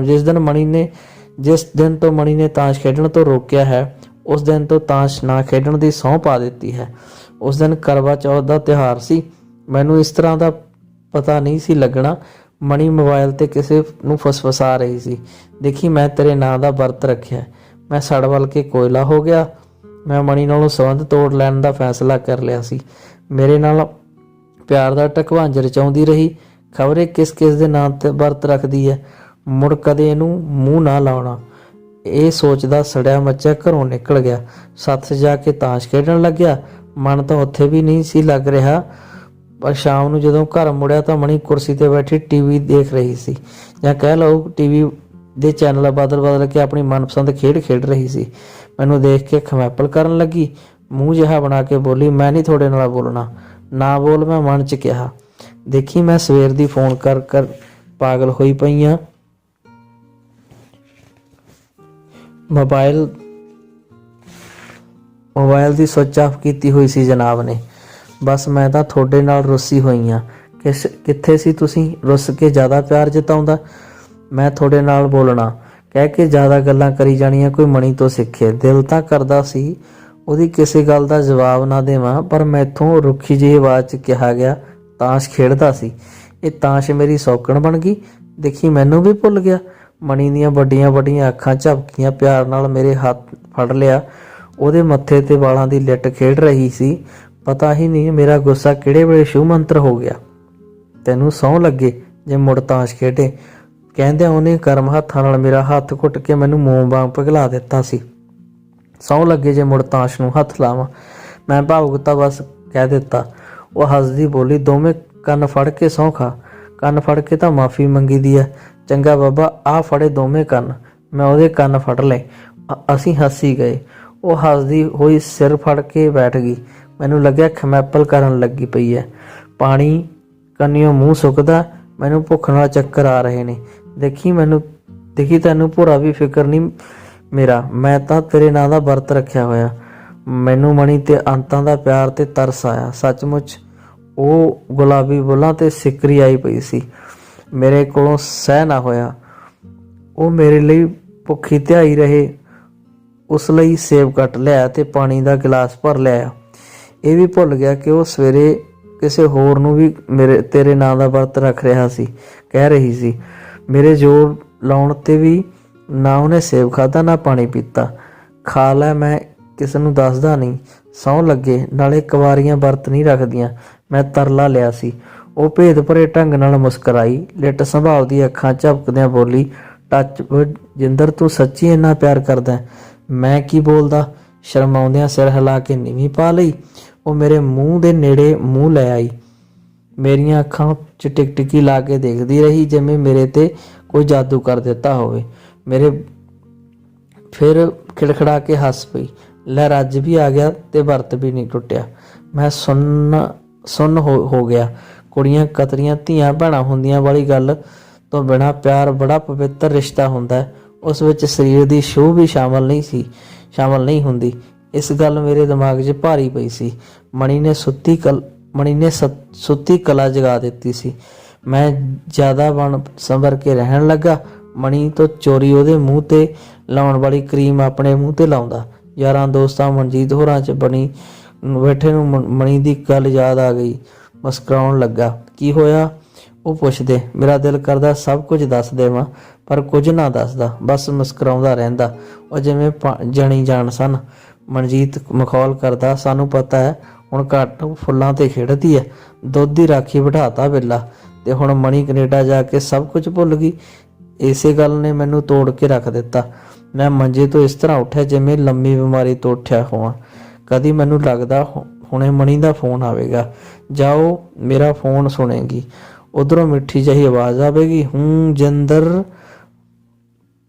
ਦਿਨ ਤੋਂ ਮਣੀ ਨੇ ਤਾਂਸ਼ ਖੇਡਣ ਤੋਂ ਰੋਕਿਆ ਹੈ, ਉਸ ਦਿਨ ਤੋਂ ਤਾਂਸ਼ ਨਾ ਖੇਡਣ ਦੀ ਸਹੁੰ ਪਾ ਦਿੱਤੀ ਹੈ। ਉਸ ਦਿਨ ਕਰਵਾ ਚੌਥ ਦਾ ਤਿਉਹਾਰ ਸੀ। ਮੈਨੂੰ ਇਸ ਤਰ੍ਹਾਂ ਦਾ ਪਤਾ ਨਹੀਂ ਸੀ ਲੱਗਣਾ। ਮਣੀ ਮੋਬਾਈਲ ਤੇ ਕਿਸੇ ਨੂੰ ਫਸਫਸਾ ਰਹੀ ਸੀ। ਦੇਖੀ, ਮੈਂ ਤੇਰੇ ਨਾਂ ਦਾ ਵਰਤ ਰੱਖਿਆ। ਮੈਂ ਸੜ ਵੱਲ ਕੇ ਕੋਇਲਾ ਹੋ ਗਿਆ। ਮੈਂ ਮਣੀ ਨਾਲੋਂ ਸੰਬੰਧ ਤੋੜ ਲੈਣ ਦਾ ਫੈਸਲਾ ਕਰ ਲਿਆ ਸੀ। ਮੇਰੇ ਨਾਲ ਪਿਆਰ ਦਾ ਢਕਵਾਂਜ ਰਚਾਉਂਦੀ ਰਹੀ। ਖਬਰੇ ਕਿਸ ਦੇ ਨਾਂ ਤੇ ਵਰਤ ਰੱਖਦੀ ਹੈ। ਮੁੜ ਕਦੇ ਇਹਨੂੰ ਮੂੰਹ ਨਾ ਲਾਉਣਾ, ਇਹ ਸੋਚਦਾ ਸੜਿਆ ਮੱਚਿਆ ਘਰੋਂ ਨਿਕਲ ਗਿਆ। ਸੱਥ ਜਾ ਕੇ ਤਾਸ਼ ਖੇਡਣ ਲੱਗਿਆ। ਮਨ ਤਾਂ ਉੱਥੇ ਵੀ ਨਹੀਂ ਸੀ ਲੱਗ ਰਿਹਾ। ਪਰ ਸ਼ਾਮ ਨੂੰ ਜਦੋਂ ਘਰ ਮੁੜਿਆ ਤਾਂ ਮਣੀ ਕੁਰਸੀ ਤੇ ਬੈਠੀ ਟੀਵੀ ਦੇਖ ਰਹੀ ਸੀ, ਜਾਂ ਕਹਿ ਲਓ ਟੀਵੀ ਦੇ ਚੈਨਲ ਬਦਲ ਕੇ ਆਪਣੀ ਮਨਪਸੰਦ ਖੇਡ ਰਹੀ ਸੀ। ਮੈਨੂੰ ਦੇਖ ਕੇ ਖਮੈਪਲ ਕਰਨ ਲੱਗੀ। ਮੂੰਹ ਜਿਹਾ ਬਣਾ ਕੇ ਬੋਲੀ, ਮੈਂ ਨਹੀਂ ਤੁਹਾਡੇ ਨਾਲ ਬੋਲਣਾ। ਨਾ ਬੋਲ, ਮੈਂ ਮਨ 'ਚ ਕਿਹਾ। ਦੇਖੀ, ਮੈਂ ਸਵੇਰ ਦੀ ਫੋਨ ਕਰ ਪਾਗਲ ਹੋਈ ਪਈ ਆ। ਮੋਬਾਈਲ ਦੀ ਸੁੱਚ ਆਫ ਕੀਤੀ ਹੋਈ ਸੀ ਜਨਾਬ ਨੇ। ਬਸ ਮੈਂ ਤਾਂ ਤੁਹਾਡੇ ਨਾਲ ਰੁੱਸੀ ਹੋਈ ਆ। ਕਿੱਥੇ ਸੀ ਤੁਸੀਂ? ਰੁੱਸ ਕੇ ਜ਼ਿਆਦਾ ਪਿਆਰ ਜਤਾਉਂਦਾ। ਮੈਂ ਤੁਹਾਡੇ ਨਾਲ ਬੋਲਣਾ ਕਹਿ ਕੇ ਜ਼ਿਆਦਾ ਗੱਲਾਂ ਕਰੀ ਜਾਣੀਆਂ ਕੋਈ ਮਣੀ ਤੋਂ ਸਿੱਖੇ। ਦਿਲ ਤਾਂ ਕਰਦਾ ਸੀ ਉਹਦੀ ਕਿਸੇ ਗੱਲ ਦਾ ਜਵਾਬ ਨਾ ਦੇਵਾਂ, ਪਰ ਮੈਥੋਂ ਰੁੱਖੀ ਜਿਹੀ ਆਵਾਜ਼ 'ਚ ਕਿਹਾ ਗਿਆ, ਤਾਸ਼ ਖੇਡਦਾ ਸੀ। ਇਹ ਤਾਸ਼ ਮੇਰੀ ਸੌਕਣ ਬਣ ਗਈ। ਦੇਖੀ, ਮੈਨੂੰ ਵੀ ਭੁੱਲ ਗਿਆ। ਮਣੀ ਦੀਆਂ ਵੱਡੀਆਂ ਅੱਖਾਂ ਝਪਕੀਆਂ। ਪਿਆਰ ਨਾਲ ਮੇਰੇ ਹੱਥ ਫੜ ਲਿਆ। ਉਹਦੇ ਮੱਥੇ ਤੇ ਵਾਲਾਂ ਦੀ ਲਿੱਟ ਖੇਡ ਰਹੀ ਸੀ। ਪਤਾ ਹੀ ਨਹੀਂ ਮੇਰਾ ਗੁੱਸਾ ਕਿਹੜੇ ਵੇਲੇ ਸ਼ੁਭ ਮੰਤਰ ਹੋ ਗਿਆ। ਤੈਨੂੰ ਸਹੁੰ ਲੱਗੇ ਜੇ ਮੁੜ ਤਾਸ਼ ਖੇਡੇ, ਕਹਿੰਦਿਆਂ ਉਹਨੇ ਗਰਮ ਹੱਥਾਂ ਨਾਲ ਮੇਰਾ ਹੱਥ ਘੁੱਟ ਕੇ ਮੈਨੂੰ ਮੋਮ ਵਾਂਗ ਪਿਘਲਾ ਦਿੱਤਾ ਸੀ। ਸਹੁੰ ਲੱਗੇ ਜੇ ਮੁੜ ਤਾਸ਼ ਨੂੰ ਹੱਥ ਲਾਵਾਂ। ਮੈਂ ਭਾਵੁਕ ਤਾਂ ਬਸ ਕਹਿ ਦਿੱਤਾ। ਉਹ ਹੱਸਦੀ ਬੋਲੀ, ਦੋਵੇਂ ਕੰਨ ਫੜ ਕੇ ਸਹੁੰ ਖਾ। ਕੰਨ ਫੜ ਕੇ ਤਾਂ ਮਾਫੀ ਮੰਗੀ ਦੀ ਹੈ। ਚੰਗਾ ਬਾਬਾ, ਆਹ ਫੜੇ ਦੋਵੇਂ ਕੰਨ। ਮੈਂ ਉਹਦੇ ਕੰਨ ਫੜ ਲਏ। ਅਸੀਂ ਹੱਸੀ ਗਏ। ਉਹ ਹੱਸਦੀ ਹੋਈ ਸਿਰ ਫੜ ਕੇ ਬੈਠ ਗਈ। ਮੈਨੂੰ ਲੱਗਿਆ ਖਮੈਪਲ ਕਰਨ ਲੱਗੀ ਪਈ ਹੈ। ਪਾਣੀ ਕੰਨਿਓ ਮੂੰਹ ਸੁੱਕਦਾ। ਮੈਨੂੰ ਭੁੱਖ ਨਾਲ ਚੱਕਰ ਆ ਰਹੇ ਨੇ। ਦੇਖੀ ਤੈਨੂੰ ਭੋਰਾ ਵੀ ਫਿਕਰ ਨਹੀਂ ਮੇਰਾ। ਮੈਂ ਤਾਂ ਤੇਰੇ ਨਾਂ ਦਾ ਵਰਤ ਰੱਖਿਆ ਹੋਇਆ। ਮੈਨੂੰ ਮਣੀ ਤੇ ਅੰਤਾਂ ਦਾ ਪਿਆਰ ਤੇ ਤਰਸ ਆਇਆ। ਸੱਚਮੁੱਚ ਉਹ ਗੁਲਾਬੀ ਬੁੱਲਾਂ ਤੇ ਸਿਕਰੀ ਆਈ ਪਈ ਸੀ। ਮੇਰੇ ਕੋਲੋਂ ਸਹਿ ਨਾ ਹੋਇਆ। ਉਹ ਮੇਰੇ ਲਈ ਭੁੱਖੀ ਧਿਆਈ ਰਹੇ। ਉਸ ਲਈ ਸੇਬ ਕੱਟ ਲਿਆ ਤੇ ਪਾਣੀ ਦਾ ਗਿਲਾਸ ਭਰ ਲਿਆ। ਇਹ ਵੀ ਭੁੱਲ ਗਿਆ ਕਿ ਉਹ ਸਵੇਰੇ ਕਿਸੇ ਹੋਰ ਨੂੰ ਵੀ ਤੇਰੇ ਨਾਂ ਦਾ ਵਰਤ ਰੱਖ ਰਿਹਾ ਸੀ, ਕਹਿ ਰਹੀ ਸੀ। ਮੇਰੇ ਜ਼ੋਰ ਲਾਉਣ ਤੇ ਵੀ ਨਾ ਉਹਨੇ ਸੇਬ ਖਾਧਾ ਨਾ ਪਾਣੀ ਪੀਤਾ। ਖਾ ਲੈ, ਮੈਂ ਕਿਸੇ ਨੂੰ ਦੱਸਦਾ ਨਹੀਂ। ਸਹੁੰ ਲੱਗੇ, ਨਾਲੇ ਕੁਆਰੀਆਂ ਵਰਤ ਨਹੀਂ ਰੱਖਦੀਆਂ। ਮੈਂ ਤਰਲਾ ਲਿਆ ਸੀ। ਉਹ ਭੇਦ ਭਰੇ ਢੰਗ ਨਾਲ ਮੁਸਕਰਾਈ, ਲਿੱਟ ਸੰਭਾਲਦੀ, ਅੱਖਾਂ ਝਪਕਦਿਆਂ ਬੋਲੀ, ਟੱਚ ਜਿੰਦਰ, ਤੂੰ ਸੱਚੀ ਇੰਨਾ ਪਿਆਰ ਕਰਦਾ? ਮੈਂ ਕੀ ਬੋਲਦਾ? ਸ਼ਰਮਾਉਂਦਿਆਂ ਸਿਰ ਹਿਲਾ ਕੇ ਨੀਵੀਂ ਪਾ ਲਈ। ਉਹ ਮੇਰੇ ਮੂੰਹ ਦੇ ਨੇੜੇ ਮੂੰਹ ਲੈ ਆਈ। ਮੇਰੀਆਂ ਅੱਖਾਂ 'ਚ ਟਿਕਟਿਕੀ ਲਾ ਕੇ ਦੇਖਦੀ ਰਹੀ, ਜਿਵੇਂ ਮੇਰੇ ਤੇ ਕੋਈ ਜਾਦੂ ਕਰ ਦਿੱਤਾ ਹੋਵੇ। ਫਿਰ ਖਿੜਖੜਾ ਕੇ ਹੱਸ ਪਈ। ਲੈ, ਰੱਜ ਵੀ ਆ ਗਿਆ ਤੇ ਵਰਤ ਵੀ ਨਹੀਂ ਟੁੱਟਿਆ। ਮੈਂ ਸੁੰਨ ਹੋ ਗਿਆ। ਕੁੜੀਆਂ ਕਤਰੀਆਂ ਧੀਆਂ ਭੈਣਾਂ ਹੁੰਦੀਆਂ ਵਾਲੀ ਗੱਲ ਤੋਂ ਬਿਨਾਂ ਪਿਆਰ ਬੜਾ ਪਵਿੱਤਰ ਰਿਸ਼ਤਾ ਹੁੰਦਾ ਹੈ। ਉਸ ਵਿੱਚ ਸਰੀਰ ਦੀ ਛੂਹ ਵੀ ਸ਼ਾਮਲ ਨਹੀਂ ਸੀ। ਸ਼ਾਮਲ ਨਹੀਂ ਹੁੰਦੀ। ਇਸ ਗੱਲ ਮੇਰੇ ਦਿਮਾਗ 'ਚ ਭਾਰੀ ਪਈ ਸੀ। ਮਣੀ ਨੇ ਸੁੱਤੀ ਕਲਾ ਜਗਾ ਦਿੱਤੀ ਸੀ। ਮੈਂ ਜ਼ਿਆਦਾ ਬਣ ਸੰਭਰ ਕੇ ਰਹਿਣ ਲੱਗਾ। ਮਣੀ ਤੋਂ ਚੋਰੀ ਉਹਦੇ ਮੂੰਹ ਤੇ ਲਾਉਣ ਵਾਲੀ ਕਰੀਮ ਆਪਣੇ ਮੂੰਹ ਤੇ ਲਾਉਂਦਾ। ਯਾਰਾਂ ਦੋਸਤਾਂ ਮਨਜੀਤ ਹੋਰਾਂ 'ਚ ਬੈਠੇ ਨੂੰ ਮਣੀ ਦੀ ਗੱਲ ਯਾਦ ਆ ਗਈ। ਮੁਸਕਰਾਉਣ ਲੱਗਾ। ਕੀ ਹੋਇਆ? ਉਹ ਪੁੱਛਦੇ। ਮੇਰਾ ਦਿਲ ਕਰਦਾ ਸਭ ਕੁਝ ਦੱਸ ਦੇਵਾਂ, ਪਰ ਕੁਝ ਨਾ ਦੱਸਦਾ, ਬਸ ਮੁਸਕਰਾਉਂਦਾ ਰਹਿੰਦਾ। ਉਹ ਜਿਵੇਂ ਜਣੀ ਜਾਣ ਸਨ। ਮਨਜੀਤ ਮਖੌਲ ਕਰਦਾ, ਸਾਨੂੰ ਪਤਾ ਹੈ ਹੁਣ ਘੱਟ ਫੁੱਲਾਂ ਤੇ ਖੇਡਦੀ ਹੈ, ਦੁੱਧ ਦੀ ਰਾਖੀ ਬਿਠਾਤਾ ਵੇਲਾ, ਤੇ ਹੁਣ ਮਣੀ ਕੈਨੇਡਾ ਜਾ ਕੇ ਸਭ ਕੁਝ ਭੁੱਲ ਗਈ। ਇਸੇ ਗੱਲ ਨੇ ਮੈਨੂੰ ਤੋੜ ਕੇ ਰੱਖ ਦਿੱਤਾ। ਮੈਂ ਮੰਜੇ ਤੋਂ ਇਸ ਤਰ੍ਹਾਂ ਉੱਠਿਆ ਜਿਵੇਂ ਲੰਮੀ ਬਿਮਾਰੀ ਤੋਂ ਉੱਠਿਆ ਹੋਵਾਂ। ਕਦੀ ਮੈਨੂੰ ਲੱਗਦਾ ਹੁਣੇ ਮਣੀ ਦਾ ਫੋਨ ਆਵੇਗਾ ਜਾਂ ਉਹ ਮੇਰਾ ਫੋਨ ਸੁਣੇਗੀ। ਉੱਧਰੋਂ ਮਿੱਠੀ ਜਿਹੀ ਆਵਾਜ਼ ਆਵੇਗੀ, ਜਿੰਦਰ।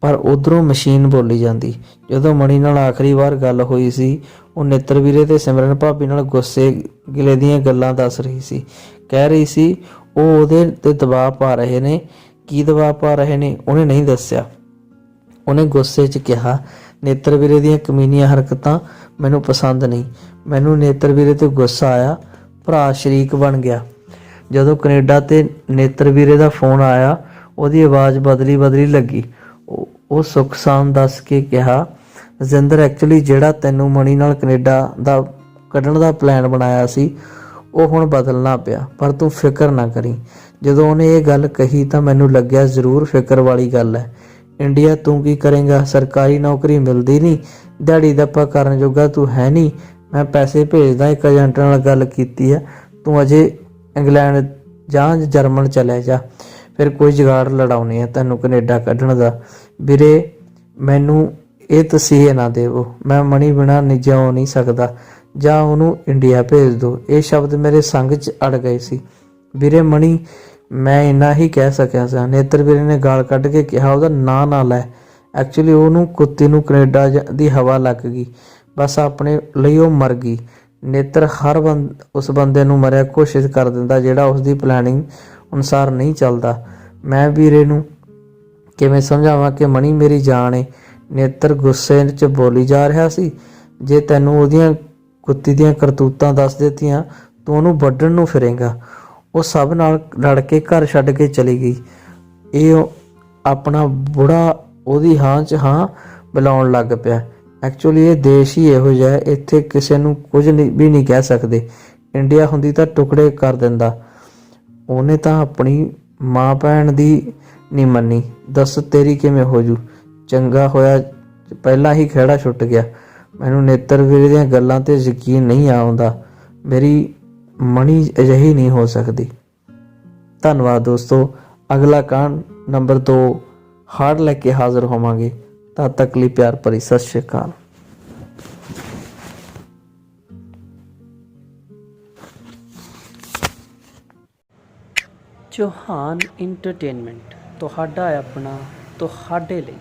ਪਰ ਉੱਧਰੋਂ ਮਸ਼ੀਨ ਬੋਲੀ ਜਾਂਦੀ। ਜਦੋਂ ਮਣੀ ਨਾਲ ਆਖਰੀ ਵਾਰ ਗੱਲ ਹੋਈ ਸੀ, ਉਹ ਨੇਤਰ ਵੀਰੇ ਤੇ ਸਿਮਰਨ ਭਾਬੀ ਨਾਲ ਗੁੱਸੇ ਗਿਲੇ ਦੀਆਂ ਗੱਲਾਂ ਦੱਸ ਰਹੀ ਸੀ। ਕਹਿ ਰਹੀ ਸੀ ਉਹ ਉਹਦੇ ਤੇ ਦਬਾਅ ਪਾ ਰਹੇ ਨੇ। ਕੀ ਦਬਾਅ ਪਾ ਰਹੇ ਨੇ ਉਹਨੇ ਨਹੀਂ ਦੱਸਿਆ। ਉਹਨੇ ਗੁੱਸੇ 'ਚ ਕਿਹਾ, ਨੇਤਰ ਵੀਰੇ ਦੀਆਂ ਕਮੀਨੀਆਂ ਹਰਕਤਾਂ ਮੈਨੂੰ ਪਸੰਦ ਨਹੀਂ। ਮੈਨੂੰ ਨੇਤਰ ਵੀਰੇ ਤੇ ਗੁੱਸਾ ਆਇਆ। ਭਰਾ ਸ਼ਰੀਕ ਬਣ ਗਿਆ। ਜਦੋਂ ਕੈਨੇਡਾ ਤੇ ਨੇਤਰ ਵੀਰੇ ਦਾ ਫੋਨ ਆਇਆ, ਉਹਦੀ ਆਵਾਜ਼ ਬਦਲੀ ਲੱਗੀ। ਉਹ ਸੁੱਖ ਸਾਂਦ ਦੱਸ ਕੇ ਕਿਹਾ, ਰਜਿੰਦਰ, ਐਕਚੁਅਲੀ ਜਿਹੜਾ ਤੈਨੂੰ ਮਣੀ ਨਾਲ ਕੈਨੇਡਾ ਦਾ ਕੱਢਣ ਦਾ ਪਲਾਨ ਬਣਾਇਆ ਸੀ, ਉਹ ਹੁਣ ਬਦਲਣਾ ਪਿਆ, ਪਰ ਤੂੰ ਫਿਕਰ ਨਾ ਕਰੀ। ਜਦੋਂ ਉਹਨੇ ਇਹ ਗੱਲ ਕਹੀ ਤਾਂ ਮੈਨੂੰ ਲੱਗਿਆ ਜ਼ਰੂਰ ਫਿਕਰ ਵਾਲੀ ਗੱਲ ਹੈ। ਇੰਡੀਆ ਤੂੰ ਕੀ ਕਰੇਂਗਾ? ਸਰਕਾਰੀ ਨੌਕਰੀ ਮਿਲਦੀ ਨਹੀਂ, ਦਿਹਾੜੀ ਦੱਪਾ ਕਰਨ ਜੋਗਾ ਤੂੰ ਹੈ ਨਹੀਂ। ਮੈਂ ਪੈਸੇ ਭੇਜਦਾ, ਇੱਕ ਏਜੰਟ ਨਾਲ ਗੱਲ ਕੀਤੀ ਹੈ, ਤੂੰ ਅਜੇ ਇੰਗਲੈਂਡ ਜਾਂ ਜਰਮਨ ਚਲੇ ਜਾ, ਫਿਰ ਕੋਈ ਜੁਗਾੜ ਲੜਾਉਣੀ ਹੈ ਤੈਨੂੰ ਕੈਨੇਡਾ ਕੱਢਣ ਦਾ। ਵੀਰੇ, ਮੈਨੂੰ ਇਹ ਤਸੀਹੇ ਨਾ ਦੇਵੋ, ਮੈਂ ਮਣੀ ਬਿਨਾਂ ਜਿਉ ਨਹੀਂ ਸਕਦਾ, ਜਾਂ ਉਹਨੂੰ ਇੰਡੀਆ ਭੇਜ ਦਿਓ। ਇਹ ਸ਼ਬਦ ਮੇਰੇ ਸੰਗ 'ਚ ਅੜ ਗਏ ਸੀ। ਵੀਰੇ ਮਣੀ, ਮੈਂ ਇੰਨਾ ਹੀ ਕਹਿ ਸਕਿਆ ਸਾਂ। ਨੇਤਰ ਵੀਰੇ ਨੇ ਗਾਲ ਕੱਢ ਕੇ ਕਿਹਾ, ਉਹਦਾ ਨਾਂ ਨਾ ਲੈ। ਐਕਚੁਅਲੀ ਉਹਨੂੰ ਕੁੱਤੀ ਨੂੰ ਕੈਨੇਡਾ ਦੀ ਹਵਾ ਲੱਗ ਗਈ, ਬਸ ਆਪਣੇ ਲਈ ਉਹ ਮਰ ਗਈ। ਨੇਤਰ ਉਸ ਬੰਦੇ ਨੂੰ ਮਰਿਆ ਘੋਸ਼ਿਤ ਕਰ ਦਿੰਦਾ ਜਿਹੜਾ ਉਸਦੀ ਪਲੈਨਿੰਗ ਅਨੁਸਾਰ ਨਹੀਂ ਚੱਲਦਾ। ਮੈਂ ਵੀਰੇ ਨੂੰ ਕਿਵੇਂ ਸਮਝਾਵਾਂ ਕਿ ਮਣੀ ਮੇਰੀ ਜਾਨ ਏ? ਨੇਤਰ ਗੁੱਸੇ 'ਚ ਬੋਲੀ ਜਾ ਰਿਹਾ ਸੀ। ਜੇ ਤੈਨੂੰ ਉਹਦੀਆਂ ਕੁੱਤੀ ਦੀਆਂ ਕਰਤੂਤਾਂ ਦੱਸ ਦਿੱਤੀਆਂ, ਤੂੰ ਉਹਨੂੰ ਵੱਢਣ ਨੂੰ ਫਿਰੇਂਗਾ। ਉਹ ਸਭ ਨਾਲ ਲੜ ਕੇ ਘਰ ਛੱਡ ਕੇ ਚਲੀ ਗਈ। ਇਹ ਆਪਣਾ ਬੁੜਾ ਉਹਦੀ ਹਾਂ 'ਚ ਹਾਂ ਬੁਲਾਉਣ ਲੱਗ ਪਿਆ। ਐਕਚੁਅਲੀ ਇਹ ਦੇਸ਼ ਹੀ ਇਹੋ ਜਿਹਾ, ਇੱਥੇ ਕਿਸੇ ਨੂੰ ਕੁਝ ਵੀ ਨਹੀਂ ਕਹਿ ਸਕਦੇ। ਇੰਡੀਆ ਹੁੰਦੀ ਤਾਂ ਟੁਕੜੇ ਕਰ ਦਿੰਦਾ। ਉਹਨੇ ਤਾਂ ਆਪਣੀ ਮਾਂ ਭੈਣ ਦੀ ਨਹੀਂ ਮੰਨੀ। ਦੱਸ ਤੇਰੀ ਕਿਵੇਂ ਹੋ ਜੂ? ਚੰਗਾ ਹੋਇਆ ਪਹਿਲਾਂ ਹੀ ਖਹਿੜਾ ਛੁੱਟ ਗਿਆ। ਮੈਨੂੰ ਨੇਤਰ ਵੀਰੇ ਦੀਆਂ ਗੱਲਾਂ 'ਤੇ ਯਕੀਨ ਨਹੀਂ ਆਉਂਦਾ। ਮੇਰੀ ਮਣੀ ਅਜਿਹੀ ਨਹੀਂ ਹੋ ਸਕਦੀ। ਧੰਨਵਾਦ ਦੋਸਤੋ। ਅਗਲਾ ਕਾਂਡ ਨੰਬਰ 2 ਹਾਰ ਲੈ ਕੇ ਹਾਜ਼ਰ ਹੋਵਾਂਗੇ। ਤਦ ਤੱਕ ਲਈ ਪਿਆਰ ਭਰੀ ਸਤਿ ਸ਼੍ਰੀ ਅਕਾਲ। ਚੌਹਾਨ ਇੰਟਰਟੇਨਮੈਂਟ ਤੁਹਾਡਾ ਆਪਣਾ, ਤੁਹਾਡੇ ਲਈ।